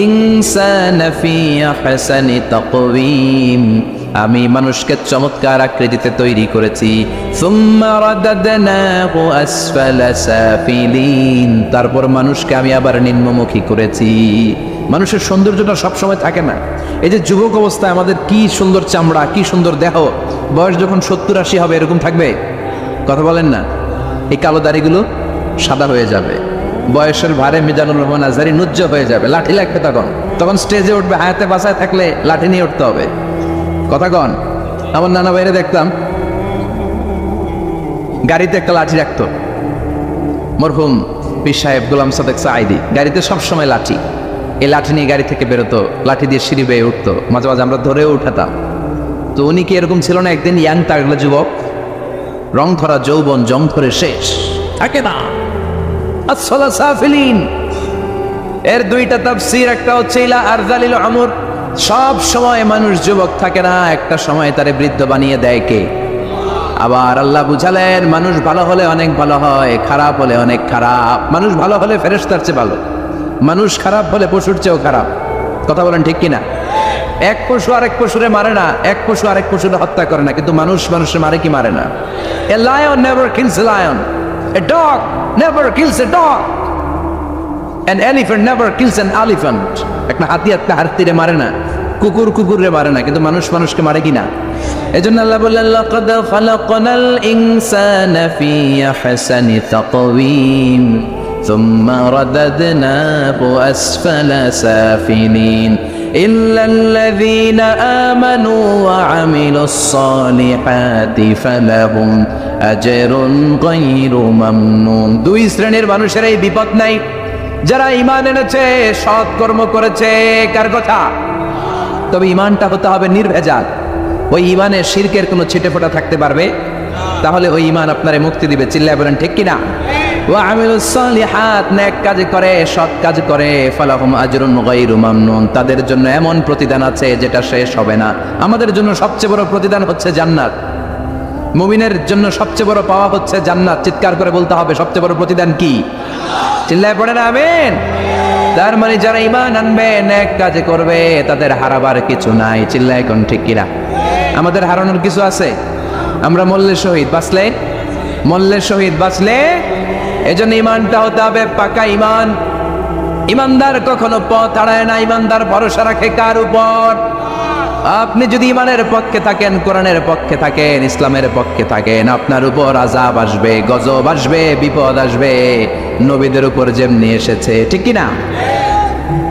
A: ইনসানা ফি আহসানি তাকওয়িম, আমি মানুষকে চমৎকার আকৃতিতে তৈরি করেছি। সুম্মা রাদাদনাহু আসফালা সাফিলিন, তারপর মানুষকে আমি আবার নিম্নমুখী করেছি। মানুষের সৌন্দর্যটা সবসময় থাকে না। এই যে যুবক অবস্থায় আমাদের কি সুন্দর চামড়া, কি সুন্দর দেহ, বয়স যখন 70-80 হবে এরকম থাকবে? কথা বলেন না। এই কালো দাড়িগুলো সাদা হয়ে যাবে, বয়সের ভারে মিজানুর রহমান আজহারি নুজ্জ হয়ে যাবে, লাঠি লাগবে। তখন স্টেজে উঠবে, হায়াতে বাসায় থাকলে লাঠি নিয়ে উঠতে হবে। কথা কন? আমার নানা বাইরে দেখতাম গাড়িতে একটা লাঠি রাখতো। মরহুম পীর সাহেব গোলাম সাদেক সাঈদী গাড়িতে সবসময় লাঠি, এই লাঠি নিয়ে গাড়ি থেকে বেরোতো, লাঠি দিয়ে সিঁড়ি বেয়ে উঠতো, মাঝে মাঝে আমরা ধরেও উঠাতাম। তো উনি কি এরকম ছিল না একদিন ইয়াং তাগড়া যুবক, রং ধরা যৌবন জং ধরে শেষ থাকে না। আসসালা সাফিলিন এর দুইটা তাফসীর, একটা হচ্ছে ইলা আরযালিল উমর, সব সময় মানুষ যুবক থাকে না, একটা সময় তারে বৃদ্ধ বানিয়ে দেয় কে? আবার আল্লাহ বুঝালেন মানুষ ভালো হলে অনেক ভালো হয়, খারাপ হলে অনেক খারাপ। মানুষ ভালো হলে ফেরেশতার চেয়ে ভালো, মানুষ খারাপ হলে পশুর চেয়েও খারাপ। কথা বলেন ঠিক কিনা? এক পশু আরেক পশুরে মারে না, এক পশু আরেক পশুরে হত্যা করে না, কিন্তু মানুষ মানুষে মারে কি মারে না? A lion never kills a lion, a dog never kills a dog, an elephant never kills an elephant. একটা হাতি একটা হাতিরে মারে না, কুকুর কুকুরে মারে না, কিন্তু মানুষ মানুষকে মারে কিনা? এজন্য আল্লাহ বললেন লাকাদ খালাকনাল ইনসানা ফি আহসানি তাকওয়িম সুম্মা রাদাদনাহু আসফালা সাফিলিন ইল্লাল্লাযীনা আমানু ওয়া আমিলুস সালিহাতি ফালাহুম আজরুন গায়রু মামনুন। দুই শ্রেণীর মানুষের এই বিপদ নাই, যারা ঈমান এনেছে, সৎ কর্ম করেছে। কার কথা? তবে ঈমানটা হতে হবে নির্ভেজাল। ওই ঈমানে শিরকের কোনো ছিটেফোঁটা থাকতে পারবে? তাহলে ওই ঈমান আপনারে মুক্তি দিবে। চিল্লায় বলেন ঠিক কিনা? ওয়া আমিলুস সালিহাত, নেক কাজ করে, সৎ কাজ করে, ফালাহুম আজরুন গায়রু মামনুন, তাদের জন্য এমন প্রতিদান আছে যেটা শেষ হবে না। আমাদের জন্য সবচেয়ে বড় প্রতিদান হচ্ছে জান্নাত। মুমিনের জন্য সবচেয়ে বড় পাওয়া হচ্ছে জান্নাত। চিৎকার করে বলতে হবে সবচেয়ে বড় প্রতিদান কি? চিল্লায় পড়েন আমিন। তার মানে যারা ঈমান আনবে, নেক কাজ করবে, তাদের হারাবার কিছু নাই। চিল্লায় কোন ঠিক কিনা? আমাদের হারানোর কিছু আছে? আমরা মল্লের শহীদ বাঁচলে, মল্লের শহীদ বাঁচলে, এজন্য ঈমানটা হতে হবে পাকা ঈমান। ঈমানদার কখনো পথ হারায় না, ঈমানদার ভরসা রাখে কার উপর? আপনি যদি ঈমানের পক্ষে থাকেন, কোরআনের পক্ষে থাকেন, ইসলামের পক্ষে থাকেন, আপনার উপর আযাব আসবে, গজব আসবে, বিপদ আসবে, নবীদের উপর যেমনি এসেছে, ঠিক কি না?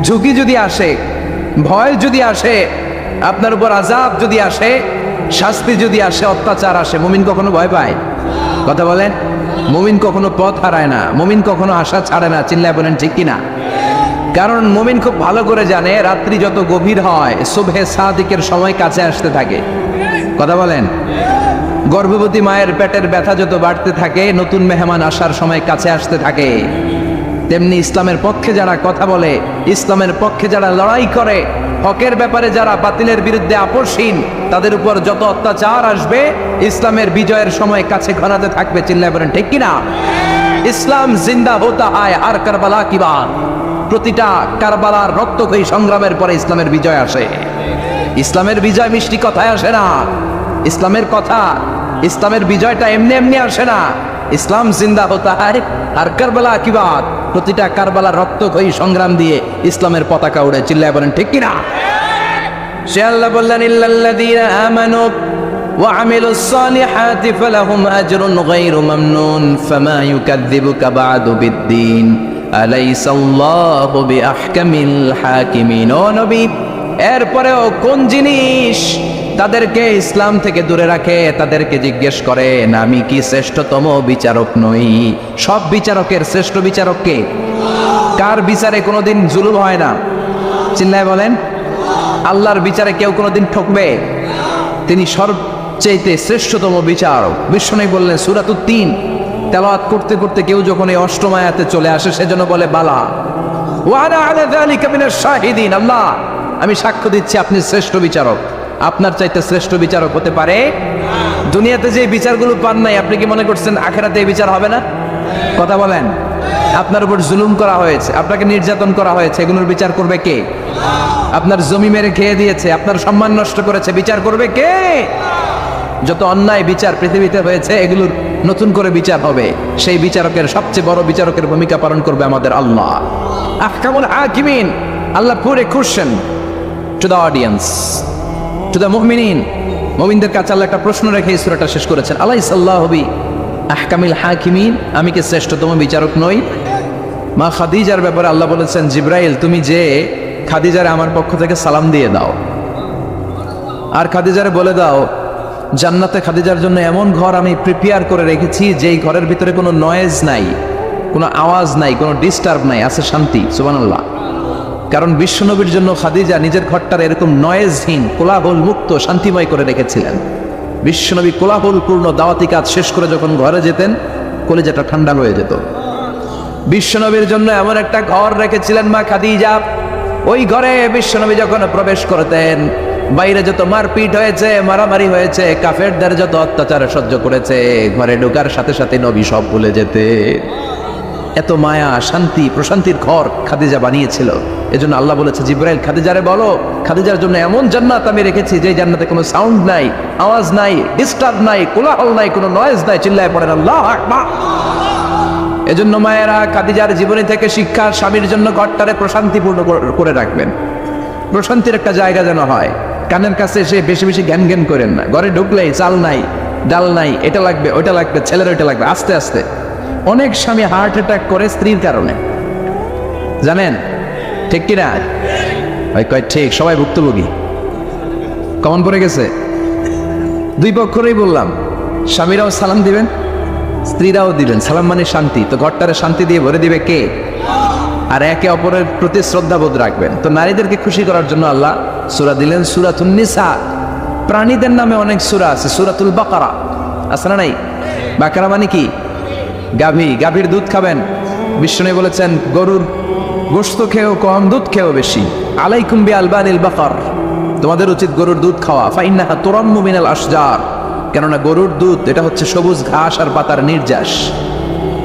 A: ঝুঁকি যদি আসে, ভয় যদি আসে, আপনার উপর আযাব যদি আসে, শাস্তি যদি আসে, অত্যাচার আসে, মুমিন কখনো ভয় পায়? কথা বলেন। মুমিন কখনো পথ হারায় না, মুমিন কখনো আশা ছাড়ে না। চিল্লায় বলেন ঠিক কি না? কারণ মুমিন খুব ভালো করে জানে রাত্রি যত গভীর হয়, সুবহে সাদিকের সময় কাছে আসতে থাকে। কথা বলেন। গর্ভবতী মায়ের পেটের ব্যথা যত বাড়তে থাকে, নতুন মেহমান আসার সময় কাছে আসতে থাকে। তেমনি ইসলামের পক্ষে যারা কথা বলে, ইসলামের পক্ষে যারা লড়াই করে, হকের ব্যাপারে যারা বাতিলের বিরুদ্ধে আপোষহীন, তাদের উপর যত অত্যাচার আসবে, ইসলামের বিজয়ের সময় কাছে ঘনাতে থাকবে। চিল্লায় বলেন ঠিক কিনা? ইসলাম জিন্দা হতা হয় আর কারবালা কি বাত। প্রতিটা কারবালার রক্তক্ষয়ী সংগ্রামের পরে ইসলামের বিজয় আসে। ইসলামের বিজয় মিষ্টি কথায় আসে না। ইসলামের কথা, ইসলামের বিজয়টা এমনি এমনি আসে না। ইসলাম জিন্দা হতা হয় আর কারবালা কি বাত। প্রতিটা কারবালার রক্তক্ষয়ী সংগ্রাম দিয়ে ইসলামের পতাকা উড়ে। চিল্লায় বলেন ঠিক কিনা? সে আল্লাহ বললেন ইল্লাল্লাযীনা আমানু ওয়া আমিলুস সালিহাতি ফালাহুম আজরুন গায়রু মামনুন ফামা ইউকাযযিবুকা বা'দু বিদ্দীন আলাইসাল্লাহু বিআহকামিল হাকিমিন। ও নবী, এরপরেও কোন জিনিস তাদেরকে ইসলাম থেকে দূরে রাখে? তাদেরকে জিজ্ঞেস করেন আমি কি শ্রেষ্ঠতম বিচারক নই? সব বিচারকের শ্রেষ্ঠ বিচারক কে? কার বিচারে কোনোদিন জুলুম হয় না? চিল্লায় বলেন। আল্লাহর বিচারে কেউ কোনোদিন ঠকবে? তিনি সবচেয়ে শ্রেষ্ঠতম বিচারক। বিশ্বনবী বললেন সূরাতুত তিন তেলাওয়াত করতে করতে কেউ যখন এই অষ্টম আয়াতে চলে আসে, সেজন্য বলে বালা ওয়া আনা আলা যালিকা মিনাশ শাহিদিন। আল্লাহ, আমি সাক্ষ্য দিচ্ছি আপনি শ্রেষ্ঠ বিচারক। আপনার চাইতে শ্রেষ্ঠ বিচারক হতে পারে? দুনিয়াতে যে বিচারগুলো পান নাই, আপনি কি মনে করছেন আখিরাতে এই বিচার হবে না? কথা বলেন। আপনার উপর জুলুম করা হয়েছে, আপনাকে নির্যাতন করা হয়েছে, এগুলোর বিচার করবে কে? আপনার জমি মেরে খেয়ে দিয়েছে, আপনার সম্মান নষ্ট করেছে, বিচার করবে কে? যত অন্যায় বিচার পৃথিবীতে হয়েছে, এগুলোর নতুন করে বিচার হবে। সেই বিচারকের, সবচেয়ে বড় বিচারকের ভূমিকা পালন করবে আমাদের আল্লাহ। আহকামুল হাকিমিন। আল্লাহ পুর a question to the audience, to the মুমিনিন। মুমিনদের কাছে আল্লাহ একটা প্রশ্ন রেখে এই সূরাটা শেষ করেছেন। আলাইসাল্লাহু বি আহকামিল হাকিমিন, আমি কি শ্রেষ্ঠতম বিচারক নই? মা খাদিজার ব্যাপারে আল্লাহ বলেছেন জিব্রাইল, তুমি যে খাদিজারে আমার পক্ষ থেকে সালাম দিয়ে দাও, আর খাদিজারে বলে দাও জান্নাতে খাদিজার জন্য এমন ঘর আমি প্রিপেয়ার করে রেখেছি, যেই ঘরের ভিতরে কোনো নয়েজ নাই, কোনো আওয়াজ নাই, কোনো ডিস্টার্ব নাই, আছে শান্তি। সুবহানাল্লাহ। কারণ বিশ্বনবীর জন্য খাদিজা নিজের ঘরটার এরকম নয়েজহীন কোলাহল মুক্ত শান্তিময় করে রেখেছিলেন। বিশ্বনবী কোলাহলপূর্ণ দাওয়াতি কাজ শেষ করে যখন ঘরে যেতেন কলিজাটা ঠান্ডা হয়ে যেত। বিশ্বনবীর জন্য এমন একটা ঘর রেখেছিলেন মা খাদিজা, ওই ঘরে বিশ্বনবী যখন প্রবেশ করতেন বাইরে যত মারপিট হয়েছে, মারামারি হয়েছে, কাফেরদের যত অত্যাচার সহ্য করেছে, ঘরে ঢোকার সাথে সাথে নবী সব ভুলে যেতে। এত মায়া, শান্তি, প্রশান্তির ঘর খাদিজা বানিয়েছিল। এজন্য আল্লাহ বলেছে জিবরাইল খাদিজারে বলো, খাদিজার জন্য এমন জান্নাত আমি রেখেছি যে জান্নাতে কোনো সাউন্ড নাই, আওয়াজ নাই, ডিস্টার্ব নাই, কোলাহল নাই, কোনো নয়েজ নাই। চিল্লায় পড়েন আল্লাহু আকবার। এজন্য মায়েরা খাদিজার জীবনী থেকে শিক্ষা, স্বামীর জন্য ঘরটারে প্রশান্তিপূর্ণ করে রাখবেন। প্রশান্তির একটা জায়গা যেন হয়। কানের কাছে এসে বেশি বেশি জ্ঞান জ্ঞান করেন না। ঘরে ঢুকলেই চাল নাই, ডাল নাই, এটা লাগবে, ওইটা লাগবে, ছেলের ওইটা লাগবে। আস্তে আস্তে অনেক স্বামী হার্ট অ্যাটাক করে স্ত্রীর কারণে, জানেন ঠিক কিনা? কয় ঠিক, সবাই ভুক্তভোগী। কমন পড়ে গেছে। দুই পক্ষরেই বললাম, স্বামীরাও সালাম দিবেন, স্ত্রীরাও দিবেন। সালাম মানে শান্তি, তো ঘরটারে শান্তি দিয়ে ভরে দিবে কে? আর একে অপরের প্রতি শ্রদ্ধাবোধ রাখবেন। তো নারীদেরকে খুশি করার জন্য আল্লাহ সূরা দিলেন সূরাতুন নিসা। প্রাণীদের নামে অনেক সূরা আছে, সূরাতুল বাকারা আছে না নাই? বাকারা মানে কি? গাভী, গাভীর দুধ খাবেন। বিষ্ণু বলেছেন গরুর গোশত খেয়েও কম, দুধ খেয়েও বেশি। আলাইকুম বিআলবানিল বাকার, তোমাদের উচিত গরুর দুধ খাওয়া। ফাইন্নাহা তুরাম্মু মিনাল আশজার, কেননা গরুর দুধ এটা হচ্ছে সবুজ ঘাস আর পাতার নির্যাস।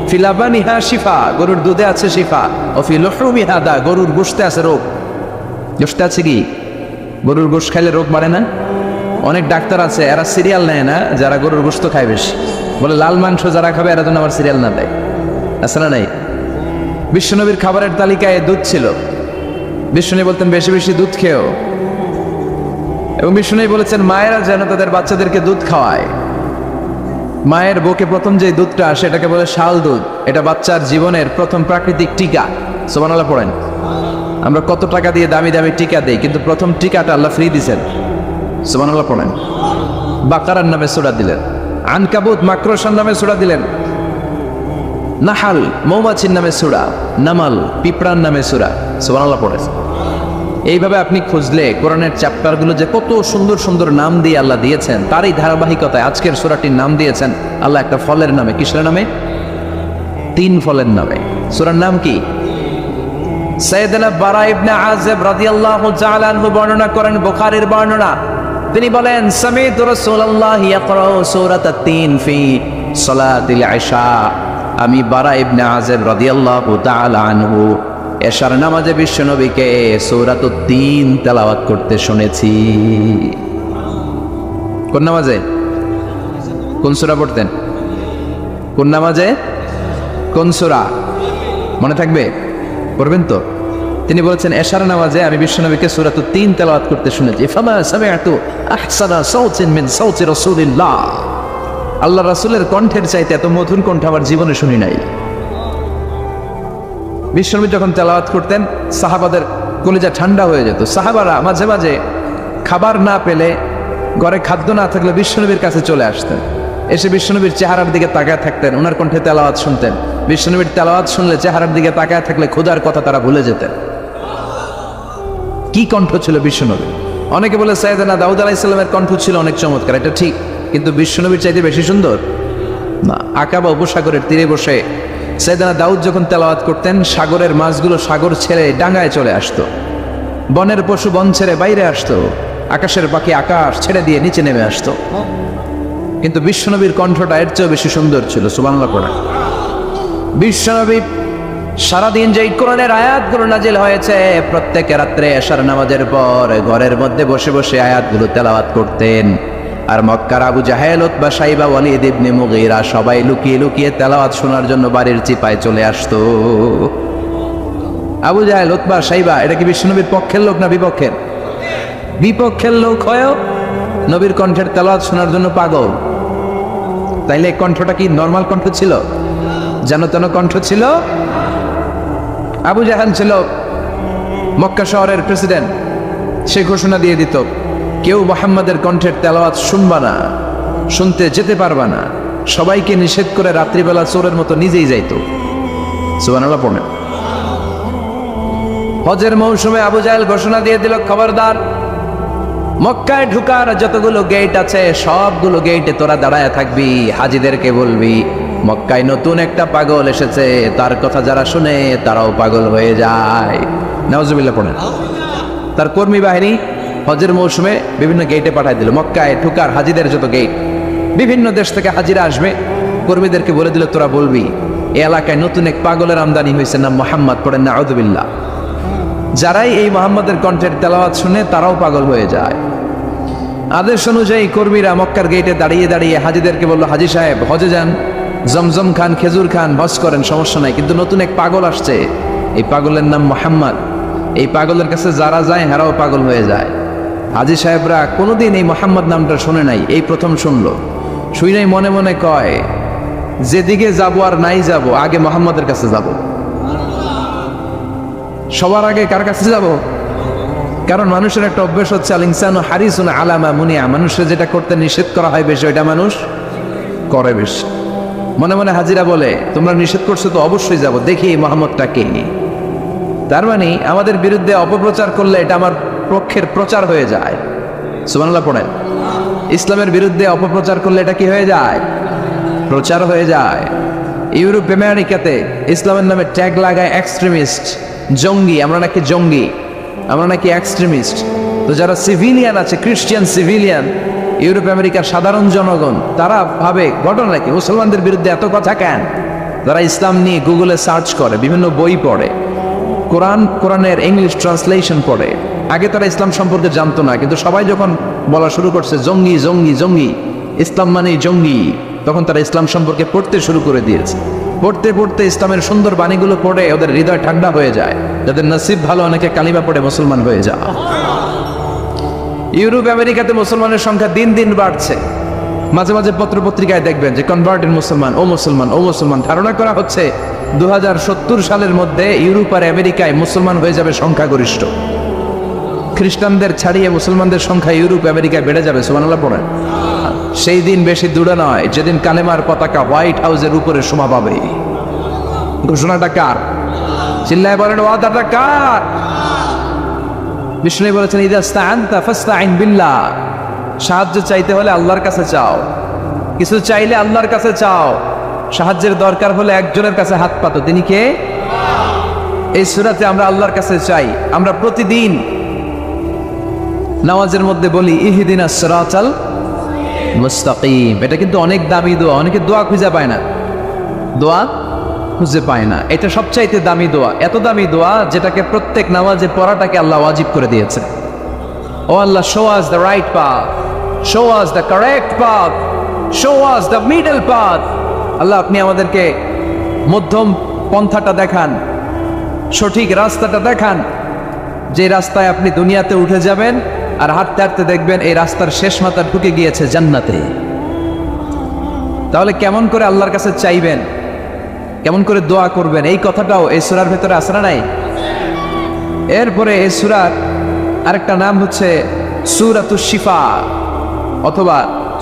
A: ফিলাবানিহা শিফা, গরুর দুধে আছে শিফা। ও ফি লুহুমিহা দা, গরুর গোশতে আছে রোগ। গোশতে আছে কি? গরুর গোশত খাইলে রোগ বাড়ে না? অনেক ডাক্তার আছে এরা সিরিয়াল নেয় না, যারা গরুর গোশত খায় বেশি, বলে লাল মাংস যারা খাবে এরা যেন আবার সিরিয়াল না দেয়। আছে না নাই? বিশ্বনবীর খাবারের তালিকায় দুধ ছিল। বিশ্বনবী বলতেন বেশি বেশি দুধ খেও, এবং বিশ্বনবী বলেছেন মায়েরা যেন তাদের বাচ্চাদেরকে দুধ খাওয়ায়। মায়ের বুকে প্রথম যে দুধটা আসে এটাকে বলে শাল দুধ। এটা বাচ্চার জীবনের প্রথম প্রাকৃতিক টিকা। সুবহানাল্লাহ পড়েন। আমরা কত টাকা দিয়ে দামি দামি টিকা দেই, কিন্তু প্রথম টিকাটা আল্লাহ ফ্রি দিয়েছেন। সুবহানাল্লাহ পড়েন। বাকারার নামে সূরা দিলেন, আনকাবুত মাকড়সার নামে সূরা দিলেন, নাহাল মৌমাছির নামে সূরা, নামাল পিঁপড়ার নামে সূরা। সুবহানাল্লাহ পড়েন। এইভাবে আপনি খুঁজলে কোরআনের চ্যাপ্টারগুলো যে কত সুন্দর সুন্দর নাম দিয়ে আল্লাহ দিয়েছেন, তারই ধারাবাহিকতায় আজকের সূরাটির নাম দিয়েছেন আল্লাহ একটা ফলের নামে। কিসের নামে? 3 ফলের নামে। সূরার নাম কি? সাইয়েদনা বারা ইবনে আযিব রাদিয়াল্লাহু তাআলা আনহু বর্ণনা করেন, বুখারীর বর্ণনা। তিনি বলেন সামি'তু রাসূলুল্লাহ ইয়াকরাউ সূরাতাত তিন ফি সালাতিল ইশা। আমি বারা ইবনে আযিব রাদিয়াল্লাহু তাআলা আনহু এশার নামাজে বিশ্বনবীকে সূরাতুত তিন তেলাওয়াত করতে শুনেছি। কোন নামাজে? কোন সূরা পড়তেন? কোন নামাজে? কোন সূরা? মনে থাকবে? পড়বেন তো? তিনি বলেছেন এশার নামাজে আমি বিশ্বনবীকে সূরাতুত তিন তেলাওয়াত করতে শুনেছি। ফামা সামি'তু আহসানা সাওতিন মিন সাওতি রাসূলিল্লাহ, আল্লাহ রাসূলের কণ্ঠের চাইতে এত মধুর কণ্ঠ আমার জীবনে শুনি নাই। বিশ্বনবী যখন তেলাওয়াত করতেন সাহাবাদের কলিজা ঠান্ডা হয়ে যেত। সাহাবারা মাঝে মাঝে খাবার না পেলে, ঘরে খাদ্য না থাকলে বিশ্বনবীর কাছে চলে আসতেন। এসে বিশ্বনবীর চেহারার দিকে তাকায় থাকতেন, ওনার কণ্ঠে তেলাওয়াত শুনতেন। বিশ্বনবীর তেলাওয়াত শুনলে চেহারার দিকে তাকায় থাকলে ক্ষুধার কথা তারা ভুলে যেতেন। কি কণ্ঠ ছিল বিশ্বনবী! অনেকে বলে সাইয়েদনা দাউদ আলাইহিস সালামের কণ্ঠ ছিল অনেক চমৎকার, এটা ঠিক, কিন্তু বিশ্বনবীর চাইতে বেশি সুন্দর না। আকাবা উপসাগরের তীরে বসে সাইয়েদনা দাউদ যখন তেলাওয়াত করতেন, সাগরের মাছগুলো সাগর ছেড়ে ডাঙায় চলে আসতো, বনের পশু বন ছেড়ে বাইরে আসতো, আকাশের পাখি আকাশ ছেড়ে দিয়ে নিচে নেমে আসতো। কিন্তু বিশ্বনবীর কণ্ঠটা এর চেয়েও বেশি সুন্দর ছিল। সুবহানাল্লাহ পড়া। বিশ্বনবী সারাদিন যে কোরআনের আয়াতগুলো নাজিল হয়েছে, প্রত্যেক রাত্রে এশার নামাজের পর ঘরের মধ্যে বসে বসে আয়াতগুলো তেলাওয়াত করতেন। আর মক্কার আবু জাহেল, উতবা, শাইবা, ওয়ালিদ ইবনে মুগীরা সবাই লুকিয়ে লুকিয়ে তেলাওয়াত শোনার জন্য বাড়ির চিপায় চলে আসতো। আবু জাহেল, উতবা, শাইবা এটা কি বিশ্বনবীর পক্ষের লোক না বিপক্ষের? বিপক্ষের লোক হয়েও নবীর কণ্ঠের তেলাওয়াত শোনার জন্য পাগল। তাইলে কণ্ঠটা কি নরমাল কণ্ঠ ছিল? যেন তেন কণ্ঠ ছিল? আবু জাহেল ছিল মক্কা শহরের প্রেসিডেন্ট। সে ঘোষণা দিয়ে দিত, কেউ মুহাম্মাদের কণ্ঠের তেলাওয়াত শুনবা না, শুনতে যেতে পারবা না। সবাইকে নিষেধ করে রাত্রিবেলা চোরের মতো নিজেই যাইতো। সুবহানাল্লাহ পড়েন। হজের মৌসুমে আবু জাহেল ঘোষণা দিয়ে দিল, খবরদার, মক্কায় ঢুকার যতগুলো গেট আছে সবগুলো গেটে তোরা দাঁড়ায় থাকবি, হাজিদেরকে বলবি মক্কায় নতুন একটা পাগল এসেছে, তার কথা যারা শুনে তারাও পাগল হয়ে যায়। নাউজুবিল্লাহ পড়েন। তার কর্মী বাহিনী হজের মৌসুমে বিভিন্ন গেটে পাঠায় দিল, মক্কায় ঢুকার হাজিদের যত গেট, বিভিন্ন দেশ থেকে হাজিরা আসবে, কর্মীদেরকে বলে দিল তোরা বলবি এই এলাকায় নতুন এক পাগলের আমদানি হয়েছে, নাম মোহাম্মদ। পড়েন না আউযুবিল্লাহ। যারাই এই মোহাম্মদের কণ্ঠের তেলাওয়াত শুনে তারাও পাগল হয়ে যায়। আদেশ অনুযায়ী কর্মীরা মক্কার গেটে দাঁড়িয়ে দাঁড়িয়ে হাজিদেরকে বলল, হাজি সাহেব হজে যান, জমজম খান, খেজুর খান, হজ করেন, সমস্যা নাই, কিন্তু নতুন এক পাগল আসছে, এই পাগলের নাম মোহাম্মদ। এই পাগলের কাছে যারা যায় হেরাও পাগল হয়ে যায়। হাজি সাহেবরা কোনোদিন এই মোহাম্মদ নামটা শুনে নাই, এই প্রথম শুনলো। শুই মনে মনে কয়, যেদিকে যাব আর নাই যাব, আগে মোহাম্মদের কাছে যাব। সবার আগে কার কাছে যাব? কারণ মানুষের একটা অভ্যাস হচ্ছে, আল ইনসানু হারিসুন আলা মা মুনিয়া, মানুষের যেটা করতে নিষেধ করা হয় বেশি, ওইটা মানুষ করে বেশি। মনে মনে হাজিরা বলে, তোমরা নিষেধ করছো তো অবশ্যই যাব, দেখি এই মোহাম্মদটা কে। তার মানে আমাদের বিরুদ্ধে অপপ্রচার করলে এটা আমার পক্ষের প্রচার হয়ে যায়। সুবহানাল্লাহ পড়েন। ইসলামের বিরুদ্ধে অপপ্রচার করলে এটা কি হয়ে যায়? প্রচার হয়ে যায়। ইউরোপ আমেরিকাতে ইসলামের নামে ট্যাগ লাগায় এক্সট্রিমিস্ট, জঙ্গি, আমরা নাকি জঙ্গি, আমরা নাকি এক্সট্রিমিস্ট। তো যারা সিভিলিয়ান আছে, খ্রিস্টিয়ান সিভিলিয়ান, ইউরোপ আমেরিকার সাধারণ জনগণ, তারা ভাবে ঘটনা কি মুসলমানদের বিরুদ্ধে এত কথা কেন? যারা ইসলাম নিয়ে গুগলে সার্চ করে, বিভিন্ন বই পড়ে, কোরআনের ইংলিশ ট্রান্সলেশন পড়ে, আগে তারা ইসলাম সম্পর্কে জানতো না, কিন্তু সবাই যখন বলা শুরু করছে জঙ্গি জঙ্গি জঙ্গি, ইসলাম মানেই জঙ্গি, তখন তারা ইসলাম সম্পর্কে পড়তে শুরু করে দিয়েছে। পড়তে পড়তে ইসলামের সুন্দর বাণীগুলো পড়ে ওদের হৃদয় ঠান্ডা হয়ে যায়। যাদের নসিব ভালো, অনেকে কালিমা পড়ে মুসলমান হয়ে যায়। ইউরোপ আমেরিকাতে মুসলমানের সংখ্যা দিন দিন বাড়ছে। মাঝে মাঝে পত্র পত্রিকায় দেখবেন যে কনভার্টেড মুসলমান, ও মুসলমান, ও মুসলমান। ধারণা করা হচ্ছে 2070 সালের মধ্যে ইউরোপ আর আমেরিকায় মুসলমান হয়ে যাবে সংখ্যাগরিষ্ঠ। খ্রিস্টানদের ছাড়িয়ে মুসলমানদের সংখ্যা ইউরোপ আমেরিকায় বেড়ে যাবে। সুবহানাল্লাহ পড়েন। সেই দিন বেশি দূরে নয় যেদিন কালেমার পতাকা হোয়াইট হাউসের উপরে শোভা পাবে। ঘোষণাটা কার? চিল্লায় বলেন, ওয়াদাটা কার? বিষ্ণু বলেছেন, ইযা ইসতাআনতা ফাসতাইন বিল্লাহ, সাহায্য চাইতে হলে আল্লাহর কাছে চাও, কিছু চাইলে আল্লাহর কাছে চাও, সাহায্যের দরকার হলে একজনের কাছে হাত পাতো, তিনি কে? এই সূরাতে আমরা আল্লাহর কাছে চাই। আমরা প্রতিদিন নামাজের মধ্যে বলি ইহদিনাস সিরাতাল মুস্তাকিম। এটা কিন্তু অনেক দামি দোয়া, অনেকে দোয়া খুঁজে পায় না, দোয়া খুঁজে পায় না। এটা সবচাইতে দামি দোয়া, এত দামি দোয়া যেটাকে প্রত্যেক নামাজে পড়াটাকে আল্লাহ ওয়াজিব করে দিয়েছে। ও Allah, show us the right path, show us the correct path, show us the middle path. Allah, আপনি আমাদেরকে মধ্যম পন্থাটা দেখান, সঠিক রাস্তাটা দেখান, যে রাস্তায় আপনি দুনিয়াতে উঠে যাবেন আর হাঁটতে হাঁটতে দেখবেন এই রাস্তার শেষ মাথা ঢুকে গিয়েছে জান্নাতে। তাহলে কেমন করে আল্লাহর কাছে চাইবেন, কেমন করে দোয়া করবেন, এই কথাটাও এই সূরার ভেতরে আছে না নাই? এরপরে এই সূরার আরেকটা নাম হচ্ছে সূরাতুশ শিফা অথবা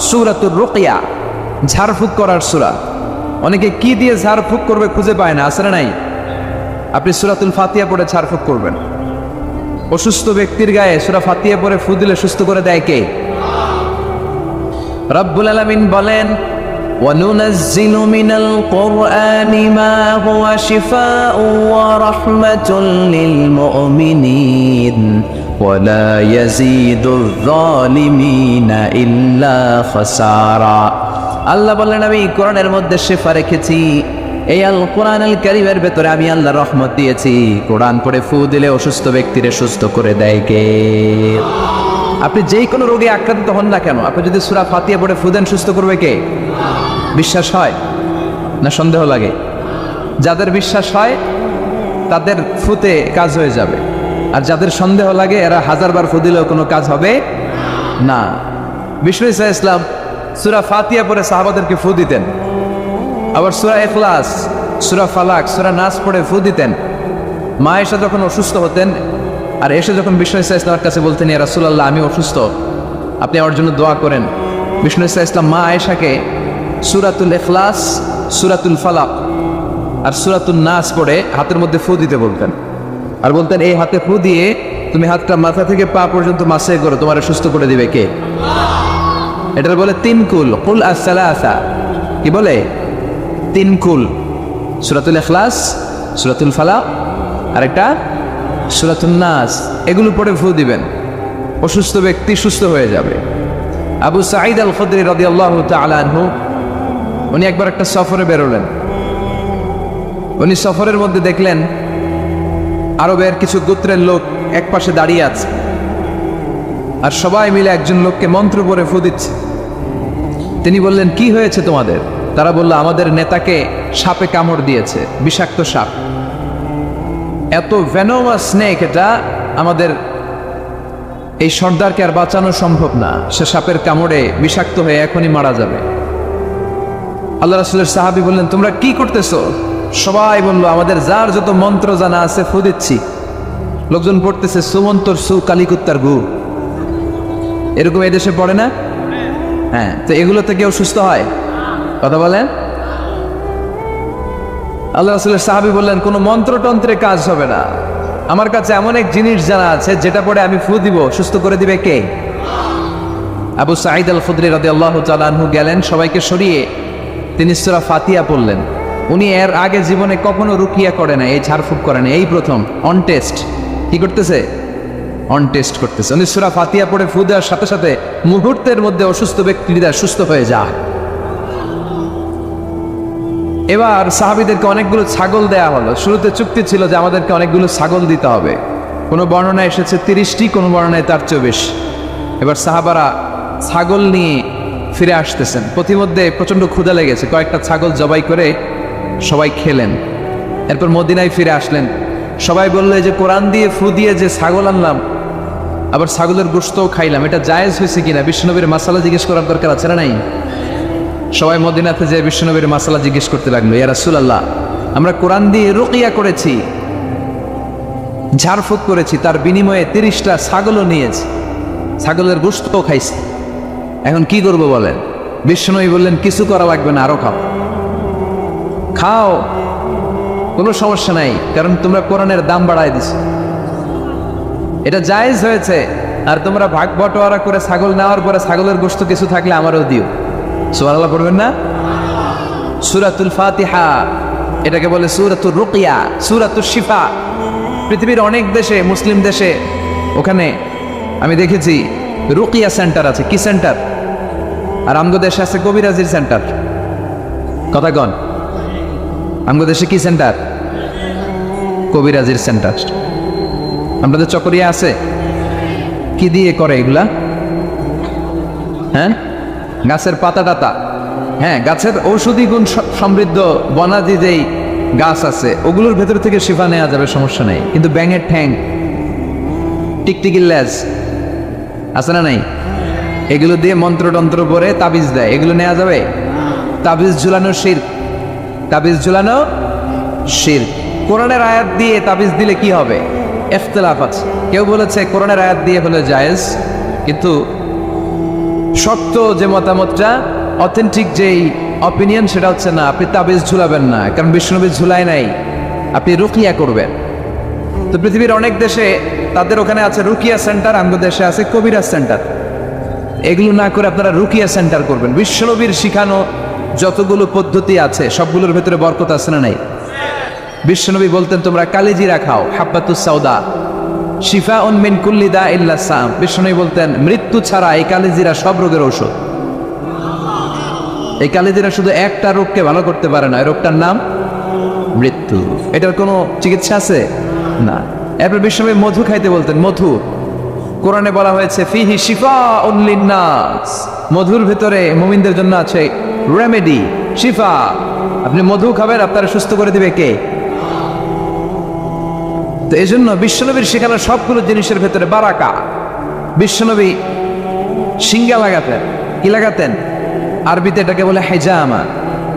A: সূরাতুর রুকিয়া, ঝাড়ফুঁক করার সূরা। অনেকে কি দিয়ে ঝাড়ফুঁক করবে খুঁজে পায় না, আছে না নাই? আপনি সূরাতুল ফাতিহা পড়ে ঝাড়ফুঁক করবেন। অসুস্থ ব্যক্তির গায়ে সূরা ফাতিহা পড়ে ফু দিলে সুস্থ করে দেয় কে? রব্বুল আলামিন বলেন, وَنُنَزِّلُ مِنَ الْقُرْآنِ مَا هُوَ شِفَاءٌ وَرَحْمَةٌ لِلْمُؤْمِنِينَ وَلَا يَزِيدُ الظَّالِمِينَ إِلَّا خَسَارًا। আল্লাহ বলেন, আমি কোরআনের মধ্যে শিফা রেখেছি, এই আল কোরআন আল কারীমের ভেতরে আমি আল্লাহ রহমত দিয়েছি। কোরআন পড়ে ফু দিলে অসুস্থ ব্যক্তিরে সুস্থ করে দেয় কে? আপনি যেই কোনো রোগে আক্রান্ত হন না কেন, আপনি যদি সূরা ফাতিহা পড়ে ফু দেন, সুস্থ করবে কে? বিশ্বাস হয় না সন্দেহ লাগে? যাদের বিশ্বাস হয় তাদের ফুতে কাজ হয়ে যাবে, আর যাদের সন্দেহ লাগে এরা 1000 বার ফু দিলেও কোনো কাজ হবে না। বিষ্ণু ঈসা ইসলাম সূরা ফাতিহা পড়ে সাহাবাদেরকে ফু দিতেন, আবার সূরা ইখলাস, সূরা ফালাক, সূরা নাস পড়ে ফু দিতেন। মা আয়েশা যখন অসুস্থ হতেন আর এসে যখন বিষ্ণু ঈসা ইসলামের কাছে বলতেন, ইয়া রাসূলুল্লাহ, আমি অসুস্থ, আপনি আমার জন্য দোয়া করেন, বিষ্ণু ঈসা ইসলাম মা আয়েশাকে সূরাতুল ইখলাস, সূরাতুল ফালাক আর সূরাতুন নাস পড়ে হাতের মধ্যে ফু দিতে বলতেন। আর বলতেন এই হাতে ফু দিয়ে তুমি হাতটা মাথা থেকে পা পর্যন্ত মাসে করো, তোমার সুস্থ করে দিবে কে? এটার বলে তিন কুল। কুল আসসালাসা, কি বলে? তিন কুল। সূরাতুল ইখলাস, সূরাতুল ফালাক, আরেকটা সূরাতুন নাস। এগুলো পড়ে ফু দিবেন, অসুস্থ ব্যক্তি সুস্থ হয়ে যাবে। আবু সাঈদ আল খুদরি রাদিয়াল্লাহু তাআলা আনহু, উনি একবার একটা সফরে বেরোলেন। উনি সফরের মধ্যে দেখলেন আরবের কিছু গোত্রের লোক এক পাশে দাঁড়িয়ে আছে, আর সবাই মিলে একজন লোককে মন্ত্র পড়ে ফু দিচ্ছে। তিনি বললেন, কি হয়েছে তোমাদের? তারা বলল, আমাদের নেতাকে সাপে কামড় দিয়েছে, বিষাক্ত সাপ। এত ভেনোমাস স্নেক, এটা আমাদের এই সর্দারকে আর বাঁচানো সম্ভব না, সে সাপের কামড়ে বিষাক্ত হয়ে এখনই মারা যাবে। আল্লাহ রাসূলের সাহাবী বললেন, তোমরা কি করতেছো? সবাই বলল, আমাদের যার যত মন্ত্র জানা আছে ফু দিচ্ছি। লোকজন পড়তেছে সুমন্তর সু কালিকুত্তার গু, এরকম এদেশে পড়ে না? হ্যাঁ, তো এগুলোতে কেউ সুস্থ হয়? কথা বলেন। আল্লাহ রাসূলের সাহাবী বললেন, কোনো মন্ত্রতন্ত্রে কাজ হবে না, আমার কাছে এমন এক জিনিস জানা আছে যেটা পড়ে আমি ফু দিব, সুস্থ করে দিবে কে? আবু সাঈদ আল খুদরি রাদিয়াল্লাহু তাআলা আনহু গেলেন, সবাইকে সরিয়ে তিনি সূরা ফাতিহা পড়লেন। উনি এর আগে জীবনে কখনো রুকিয়া করে না, এই ঝাড়ফুঁক করে না, এই প্রথম অন টেস্ট। কি করতেছে? অন টেস্ট করতেছে। উনি সূরা ফাতিহা পড়ে ফু দেওয়ার সাথে সাথে মুহূর্তের মধ্যে অসুস্থ ব্যক্তিরা সুস্থ হয়ে যায়। এবার সাহাবীদেরকে অনেকগুলো ছাগল দেয়া হলো। শুরুতে চুক্তি ছিল যে আমাদেরকে অনেকগুলো ছাগল দিতে হবে। কোনো বর্ণনায় এসেছে 30টি, কোনো বর্ণনায় তার চেয়েও বেশি। এবার সাহাবারা ছাগল নিয়ে ফিরে আসতেছেন। পথিমধ্যে প্রচণ্ড ক্ষুধা লেগেছে, কয়েকটা ছাগল জবাই করে সবাই খেলেন। এরপর মদিনায় ফিরে আসলেন। সবাই বললো, যে কোরআন দিয়ে ফু দিয়ে যে ছাগল আনলাম, আবার ছাগলের গোশতও খাইলাম, এটা জায়েজ হয়েছে কিনা? বিশ্বনবীর মাসালা জিজ্ঞেস করার দরকার আছে না নাই? সবাই মদিনাতে যে বিশ্বনবীর মাসালা জিজ্ঞেস করতে লাগলো, ইয়া রাসূলুল্লাহ, আমরা কোরআন দিয়ে রুকিয়া করেছি, ঝাড়ফুঁক করেছি, তার বিনিময়ে 30টা ছাগলও নিয়েছি, ছাগলের গোশতও খাইছি, এখন কি করবো বলেন? বিশ্বনবী বললেন, কিছু করা লাগবে না, আরো খাও, খাও, কোনো সমস্যা নাই, কারণ তোমরা কোরআনের দাম বাড়ায় দিছো, এটা জায়েজ হয়েছে। আর তোমরা ভাগ বটোয়ারা করে ছাগল নেওয়ার পরে ছাগলের গোশত কিছু থাকলে আমারও দিও। সুবহানাল্লাহ পড়বেন না? সূরাতুল ফাতিহা, এটাকে বলে সূরাতুর রুকিয়া, সূরাতুশ শিফা। পৃথিবীর অনেক দেশে, মুসলিম দেশে, ওখানে আমি দেখেছি রুকিয়া সেন্টার আছে। কি সেন্টার? আর আমগো দেশে আছে কবিরাজির সেন্টার। কথা কন, আমগো দেশে কি সেন্টার? কবিরাজির সেন্টার। আমাদের চকরিয়া আছে। কি দিয়ে করে এগুলা? হ্যাঁ, গাছের পাতা টাতা, হ্যাঁ, গাছের ঔষধি গুণ সমৃদ্ধ বনাজি যেই গাছ আছে, ওগুলোর ভেতর থেকে শিফা নেওয়া যাবে, সমস্যা নেই। কিন্তু ব্যাঙের ঠ্যাং, টিকটিকির লেজ আছে না নাই? এগুলো দিয়ে মন্ত্রতন্ত্র পরে তাবিজ দেয়, এগুলো নেওয়া যাবে? তাবিজ ঝুলানো শিরক, তাবিজ ঝুলানো শিরক। কোরআনের আয়াত দিয়ে তাবিজ দিলে কি হবে? ইখতিলাফ আছে। কেউ বলেছে কোরআনের আয়াত দিয়ে হলে জায়েজ, কিন্তু শক্ত যে মতামতটা, অথেন্টিক যেই অপিনিয়ন, সেটা হচ্ছে না, আপনি তাবিজ ঝুলাবেন না, কারণ বিষ্ণুনবী ঝুলায় নাই, আপনি রুকিয়া করবেন। তো পৃথিবীর অনেক দেশে তাদের ওখানে আছে রুকিয়া সেন্টার, আমাদের দেশে আছে কবিরাজ সেন্টার। এগুলো না করে আপনারা রুকিয়া সেন্টার করবেন। বিশ্বনবীর শিখানো যতগুলো পদ্ধতি আছে সবগুলোর ভেতরে বরকত আছে না নাই? বিশ্বনবী বলতেন, তোমরা কালিজিরা খাও, হাব্বাতুস সাউদা শিফাউন মিন কুল্লি দা ইল্লা সাম। বিশ্বনবী বলতেন, মৃত্যু ছাড়া এই কালিজিরা সব রোগের ঔষধ। এই কালিজিরা শুধু একটা রোগকে ভালো করতে পারে না, এই রোগটার নাম মৃত্যু। এটার কোনো চিকিৎসা আছে না। এরপর বিশ্বনবী মধু খাইতে বলতেন। মধু, কোরআনে বলা হয়েছে ফিহি শিফাউন লিন্নাস, মধুর ভিতরে মুমিনদের জন্য আছে রেমেডি, শিফা। আপনি মধু খাবেন, আপনারা সুস্থ করে দিবে কে? তো এই জন্য বিশ্বনবীর শেখানো সবগুলো জিনিসের ভেতরে বারাকা। বিশ্বনবী সিঙ্গা লাগাতেন। কি লাগাতেন? আরবিতে এটাকে বলে হেজামা।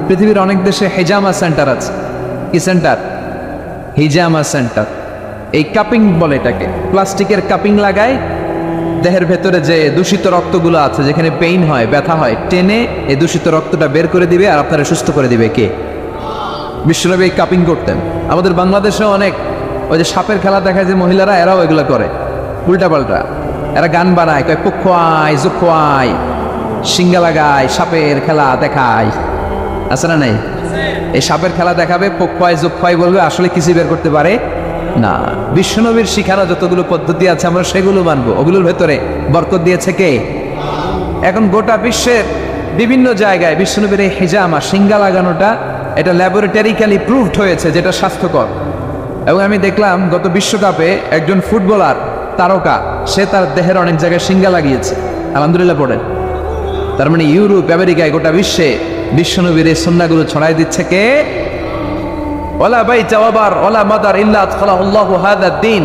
A: পৃথিবীর অনেক দেশে হেজামা সেন্টার আছে। কি সেন্টার? হিজামা সেন্টার। এই কাপিং বলে এটাকে, প্লাস্টিকের কাপিং লাগায়, দেহের ভেতরে যে দূষিত রক্তগুলো আছে, যেখানে পেইন হয়, ব্যথা হয়, টেনে এই দূষিত রক্তটা বের করে দিবে, আর আপনারা সুস্থ করে দিবে কে? বিশ্বনবী এই কাপিং করতেন। আমাদের বাংলাদেশে অনেক ওই যে সাপের খেলা দেখায় যে মহিলারা, এরাও এগুলো করে উল্টা পাল্টা। এরা গান বানায়, কয় পুখোয়াই জুখোয়াই, সিঙ্গা লাগায়, সাপের খেলা দেখায়, আছে না নাই? এই সাপের খেলা দেখাবে, পুখোয়াই জুখোয়াই বলবে, আসলে কিছু বের করতে পারে না। বিশ্বনবীর শিখানো যতগুলো পদ্ধতি আছে আমরা সেগুলো মানবো। ওগুলোর ভেতরে বরকত দিয়েছে কে? এখন গোটা বিশ্বের বিভিন্ন জায়গায় বিশ্বনবীর এই হিজামা, সিঙ্গা লাগানোটা, এটা ল্যাবরেটরিক্যালি প্রুভড হয়েছে যেটা স্বাস্থ্যকর। এবং আমি দেখলাম গত বিশ্বকাপে একজন ফুটবলার তারকা, সে তার দেহের অনেক জায়গায় সিঙ্গা লাগিয়েছে। আলহামদুলিল্লাহ পড়েন। তার মানে ইউরোপ, আমেরিকায়, গোটা বিশ্বে বিশ্বনবীর এই সুন্নাহগুলো ছড়াই দিচ্ছে কে? ওয়ালা বাইতা ওয়াবার ওয়ালা মাদার ইল্লা আদখালাহুল্লাহু হাযাদ দ্বীন।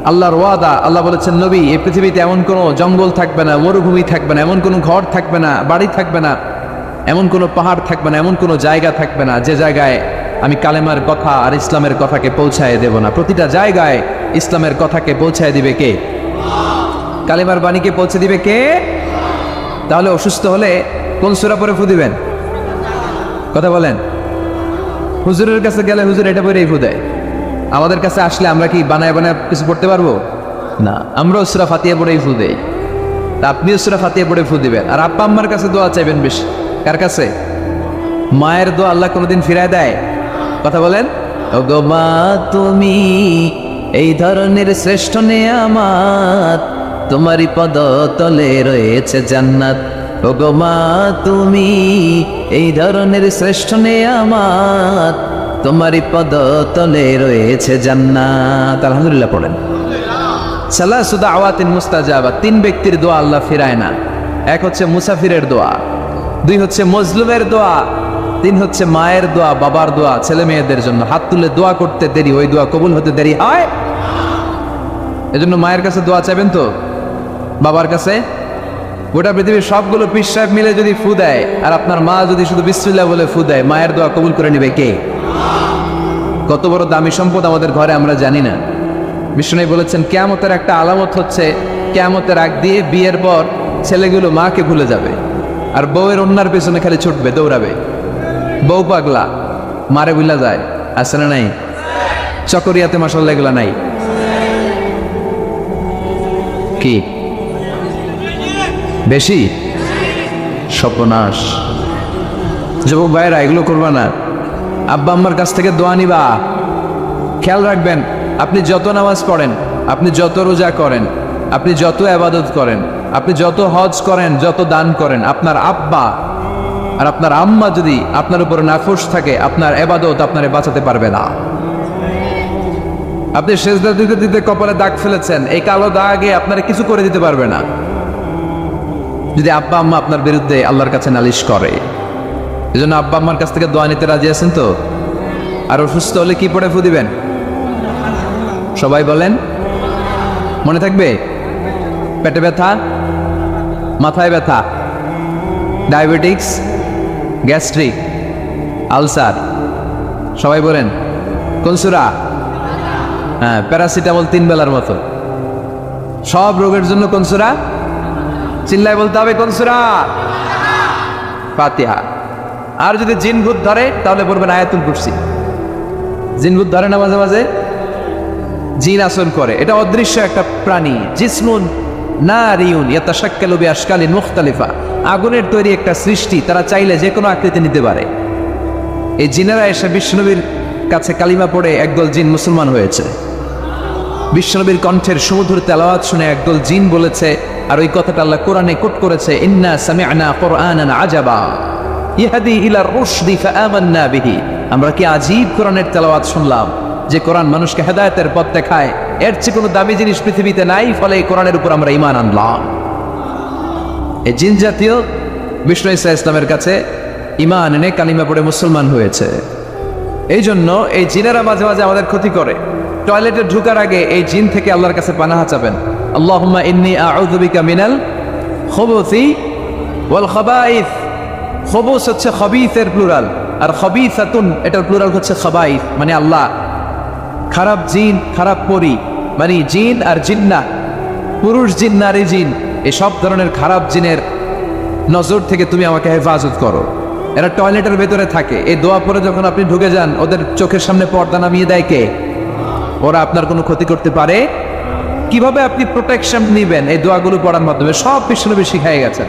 A: আল্লাহর ওয়াদা, আল্লাহ বলেছেন নবী, এই পৃথিবীতে এমন কোনো জঙ্গল থাকবে না, মরুভূমি থাকবে না, এমন কোনো ঘর থাকবে না, বাড়ি থাকবে না, এমন কোনো পাহাড় থাকবে না, এমন কোনো জায়গা থাকবে না যে জায়গায় আমি কালেমার কথা আর ইসলামের কথাকে পৌঁছায় দেব না। প্রতিটা জায়গায় ইসলামের কথাকে পৌঁছায় দিবে কে? কালেমার বাণীকে পৌঁছে দিবে কে? তাহলে অসুস্থ হলে কোন সূরা পড়ে ফু দিবেন? কথা বলেন। হুজুরের কাছে গেলে হুজুর এটা পড়েই ফু দেয়। আমাদের কাছে আসলে আমরা কি বানায় বানায় কিছু পড়তে পারবো না? আমরাও সূরা ফাতিহা পড়েই ফু দেই। তা আপনিও সূরা ফাতিহা পড়ে ফু দিবেন। আর আব্বা আম্মার কাছে দোয়া চাইবেন বেশি। কার কাছে? মায়ের দোয়া আল্লাহ কোনোদিন ফিরায় দেয়? কথা বলেন। ওগো মা তুমি এই ধরনের শ্রেষ্ঠ নেয়ামত, তোমারই পদ তলে রয়েছে জান্নাত। ওগো মা তুমি এই ধরনের শ্রেষ্ঠ নেয়ামত, তোমারই পদ তলে রয়েছে জান্নাত। আলহামদুলিল্লাহ পড়েন। সালাসু দাওয়াতিন মুস্তাজাবা, 3 ব্যক্তির দোয়া আল্লাহ ফিরায় না। এক হচ্ছে মুসাফিরের দোয়া, 2 হচ্ছে মজলুমের দোয়া, 3 হচ্ছে মায়ের দোয়া, বাবার দোয়া, ছেলে মেয়েদের জন্য হাত তুলে দোয়া করতে দেরি, ওই দোয়া কবুল হতে দেরি হয়। এজন্য মায়ের কাছে দোয়া চাইবেন তো, বাবার কাছে। গোটা পৃথিবীর সবগুলো পীর সাহেব মিলে যদি ফু দেয় আর আপনার মা যদি শুধু বিসমিল্লাহ বলে ফু দেয়, মায়ের দোয়া কবুল করে নেবে কে? কত বড় দামি সম্পদ আমাদের ঘরে আমরা জানি না। বিষ্ণু বলেছেন কিয়ামতের একটা আলামত হচ্ছে, কিয়ামতের আগ দিয়ে বিয়ের পর ছেলেগুলো মাকে ভুলে যাবে আর বউয়ের অন্যার পেছনে খালি ছুটবে, দৌড়াবে। বউ পাগলা, মারে ভুলা যায়, আছে না নাই? চকরিয়াতে মাশাআল্লাহ এগুলা নাই কি? বেশি সর্বনাশ। যুবক ভাইয়েরা এগুলো করবা না। আব্বা আম্মার কাছ থেকে দোয়া নিবা। খেয়াল রাখবেন, আপনি যত নামাজ পড়েন, আপনি যত রোজা করেন, আপনি যত ইবাদত করেন, আপনি যত হজ করেন, যত দান করেন, আপনার আব্বা আর আপনার আম্মা যদি আপনার উপর নাখোশ থাকে, আপনার ইবাদত আপনারে বাঁচাতে পারবে না। আপনি সেজদা দিতে দিতে কপালে দাগ ফেলেছেন, এই কালো দাগে আপনারা কিছু করে দিতে পারবে না যদি আব্বা আম্মা আপনার বিরুদ্ধে আল্লাহর কাছে নালিশ করে। এজন্য আব্বা আম্মার কাছ থেকে দোয়া নিতে রাজি আছেন তো? আর অসুস্থ হলে কি পড়ে ফু দিবেন? সবাই বলেন, মনে থাকবে? পেটে ব্যথা, মাথায় ব্যথা, ডায়াবেটিক্স, গ্যাস্ট্রিক, আলসার, সবাই বলেন কোন সূরা? হ্যাঁ, প্যারাসিটামল 3 বেলার মতো। সব রোগের জন্য কোন সূরা? চিল্লায় বলতে হবে কোন সূরা? ফাতিহা। আর যদি জিন ভূত ধরে তাহলে পড়বেন আয়াতুল কুরসি। জিন ভূত ধরে না মাঝে মাঝে, জিন আসন করে, এটা অদৃশ্য একটা প্রাণী। জিসমুন নারিউন ইয়াতাশাক্কালু বিআশকালিন মুখতালিফা, আগুনের তৈরি একটা সৃষ্টি, তারা চাইলে যে কোনো আকৃতি নিতে পারে। এই জিনেরা এসে বিশ্বনবীর কাছে কালিমা পড়ে একদল জিন মুসলমান হয়েছে। বিশ্বনবীর কণ্ঠের সুমধুর তেলাওয়াত শুনে একদল জিন বলেছে, আর ওই কথাটা আল্লাহ কোরআনে কোট করেছে, ইন্না সামি'না কুরআনান আজাবা ইয়াহদি ইলা রুশদি ফাআমান্না বিহি। আমরা কি আজীব কোরআনের তেলাওয়াত শুনলাম, যে কোরআন মানুষকে হেদায়েতের পথ দেখায়। এর চেয়ে কোনো দামি জিনিস পৃথিবীতে নাই, ফলে এই কোরআনের উপর আমরা ঈমান আনলাম। এই জিন জাতীয় বিষ্ণু ঈসা ইসলামের কাছে ঈমান এনে কালিমা পড়ে মুসলমান হয়েছে। এই জন্য এই জিনেরা মাঝে মাঝে আমাদের ক্ষতি করে। টয়লেটে ঢুকার আগে এই জিন থেকে আল্লাহর কাছে পানাহা চাবেন, আল্লাহুম্মা ইন্নী আউযু বিকা মিনাল খুবুসি ওয়াল খাবাইস। খুবুস হচ্ছে খবিসের প্লুরাল, আর খবিসাতুন এটার প্লুরাল হচ্ছে খাবাইস। মানে আল্লাহ, খারাপ জিন, খারাপ পরি, মানে জিন আর জিন্না, পুরুষ জিন, নারী জিন, এই সব ধরনের খারাপ জিনের নজর থেকে তুমি আমাকে হেফাজত করো। এরা টয়লেটের ভেতরে থাকে। এই দোয়া পরে যখন আপনি ঢুকে যান, ওদের চোখের সামনে পর্দা নামিয়ে দেয় কে? ওরা আপনার কোনো ক্ষতি করতে পারে। কিভাবে আপনি প্রোটেকশন নেবেন এই দোয়াগুলো পড়ার মাধ্যমে সব বিশ্বনবী শিখাই গেছেন।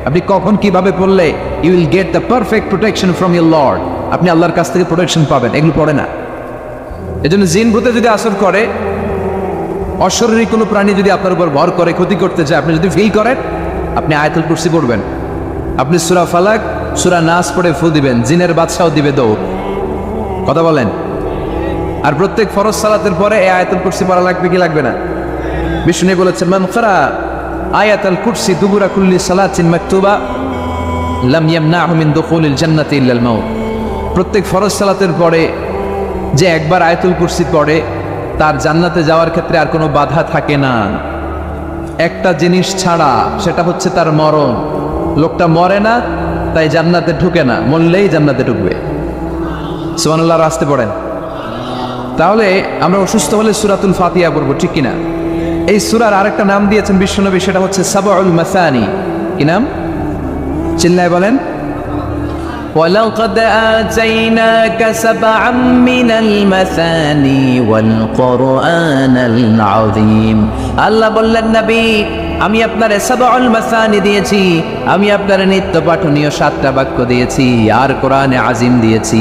A: আপনি কখন কিভাবে পড়লে you will get the perfect protection from your lord, আপনি আল্লাহর কাছ থেকে প্রোটেকশন পাবেন, এগুলো পড়ে না। এজন্য জিন ভূতে যদি আসর করে, অশরীরী কোনো প্রাণী যদি আপনার উপর ভর করে ক্ষতি করতে চায়, আপনি যদি ফিল করেন, আপনি আয়াতুল কুরসি পড়বেন, আপনি সূরা ফালাক সূরা নাস পড়ে ফু দিবেন, জিনের বাদশাও দিবে দৌড়। কথা বলেন। আর প্রত্যেক ফরজ সালাতের পরে এই আয়াতুল কুরসি পড়া লাগবে কি লাগবে না? বিষ্ণু বলেছেন, মান ক্বারা আয়াতুল কুরসি দুবুরা কুল্লি সালাতিন মাকতুবা লাম ইয়ামনাহু মিন দুখুলিল জান্নাতি ইল্লাল মাউত। প্রত্যেক ফরজ সালাতের পরে যে একবার আয়াতুল কুরসি পড়ে, তার জান্নাতে যাওয়ার ক্ষেত্রে আর কোনো বাধা থাকে না, একটা জিনিস ছাড়া, সেটা হচ্ছে তার মরণ। লোকটা মরে না, তাই জান্নাতে ঢুকে না, মরলেই জান্নাতে ঢুকবে। সুবহানাল্লাহ, আসতে পড়েন। তাহলে আমরা অসুস্থ হলে সূরাতুল ফাতিহা পড়বো, ঠিক কিনা? এই সূরার আরেকটা নাম দিয়েছেন বিশ্বনবী, সেটা হচ্ছে সাবউল মাসানি। কি নাম? চিল্লায় বলেন।
B: ولقد آتيناك سبعا من المثاني والقرآن العظيم। আল্লাহ বললেন, নবী আমি আপনারে সাবউল মাসানি দিয়েছি, আমি আপনারে নিত্য পাঠনীয় 7টা বাক্য দিয়েছি, আর কোরআনে আজিম দিয়েছি।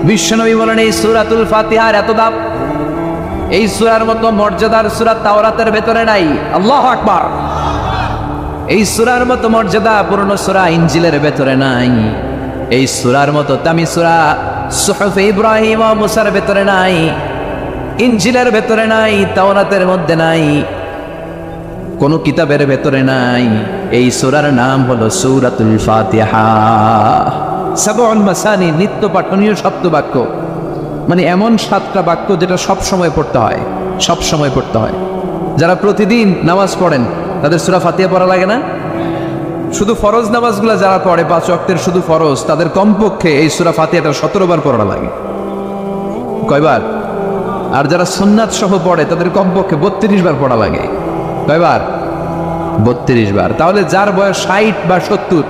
B: বিশ্বনবী বলেন, এই সূরাতুল ফাতিহার এত দাম, এই সূরার মতো মর্যাদার সূরা তাওরাতের ভেতরে নাই। আল্লাহু আকবার। এই সূরার মতো মর্যাদা পুরনো সূরা ইনজিলের ভেতরে নাই। এই সূরার মতো দামি সূরা সুহুফ ইব্রাহিম ও মুসার ভেতরে নাই, ইনজিলের ভেতরে নাই, তাওরাতের মধ্যে নাই, কোন কিতাবের ভেতরে নাই। এই সূরার নাম হলো সূরাতুল ফাতিহা। সাবউল মাসানি, নিত্য পাঠনীয় 7 বাক্য, মানে এমন 7টা বাক্য যেটা সব সময় পড়তে হয়, সব সময় পড়তে হয়। যারা প্রতিদিন নামাজ পড়েন তাদের সূরা ফাতিহা পড়া লাগে না? শুধু ফরজ নামাজগুলো যারা পড়ে 5 ওয়াক্তের শুধু ফরজ, তাদের কমপক্ষে এই সূরা ফাতিহাটা 17 বার পড়া লাগে। কয়বার? আর যারা সুন্নাত সহ পড়ে তাদের কমপক্ষে 32 বার পড়া লাগে। কয়বার? 32 বার। তাহলে যার বয়স 60 বা 70,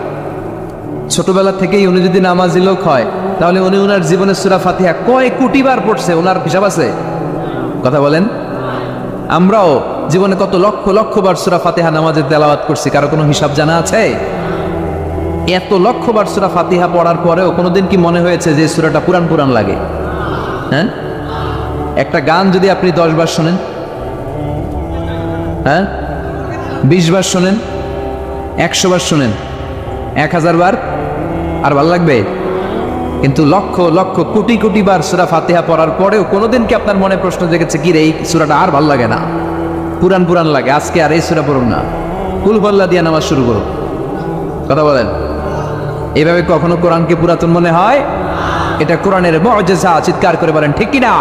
B: ছোটবেলা থেকেই উনি যদি নামাজি লোক হয়, তাহলে উনি ওনার জীবনের সূরা ফাতিহা কয় কোটি বার পড়ছে, ওনার হিসাব আছে? কথা বলেন। আমরাও জীবনে কত লক্ষ লক্ষ বার সূরা ফাতিহা নামাজে তেলাওয়াত করছি, কারো কোনো হিসাব জানা আছে? এত লক্ষ বার সূরা ফাতিহা পড়ার পরেও কোনোদিন কি মনে হয়েছে যে সূরাটা পুরান পুরান লাগে? হ্যাঁ, একটা গান যদি আপনি 10 বার শোনেন, হ্যাঁ 20 বার শোনেন, 100 বার শোনেন, 1000 বার, আর ভাল লাগবে? কিন্তু লক্ষ লক্ষ কোটি কোটি বার সূরা ফাতিহা পড়ার পরেও কোনোদিন কি আপনার মনে প্রশ্ন জেগেছে, কি রে এই সূরাটা আর ভাল লাগে না, পুরান পুরান লাগে, আজকে আর এই সূরা পড়ুন না, কুল হুয়াল্লাহ দিয়ে নামাজ শুরু করুন? কথা বলেন। এইভাবে কখনো কোরআনকে পুরাতন মনে হয়? এটা কোরআনের মুআজিজা, চিৎকার করে বলেন ঠিক কিনা?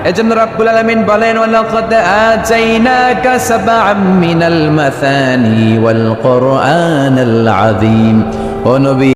B: এজন্য রাব্বুল আলামিন বলেন, ওয়ালাকাদ আতাইনাকা সাবআম মিনাল মাসানি ওয়াল কুরআনাল আযীম। ও নবী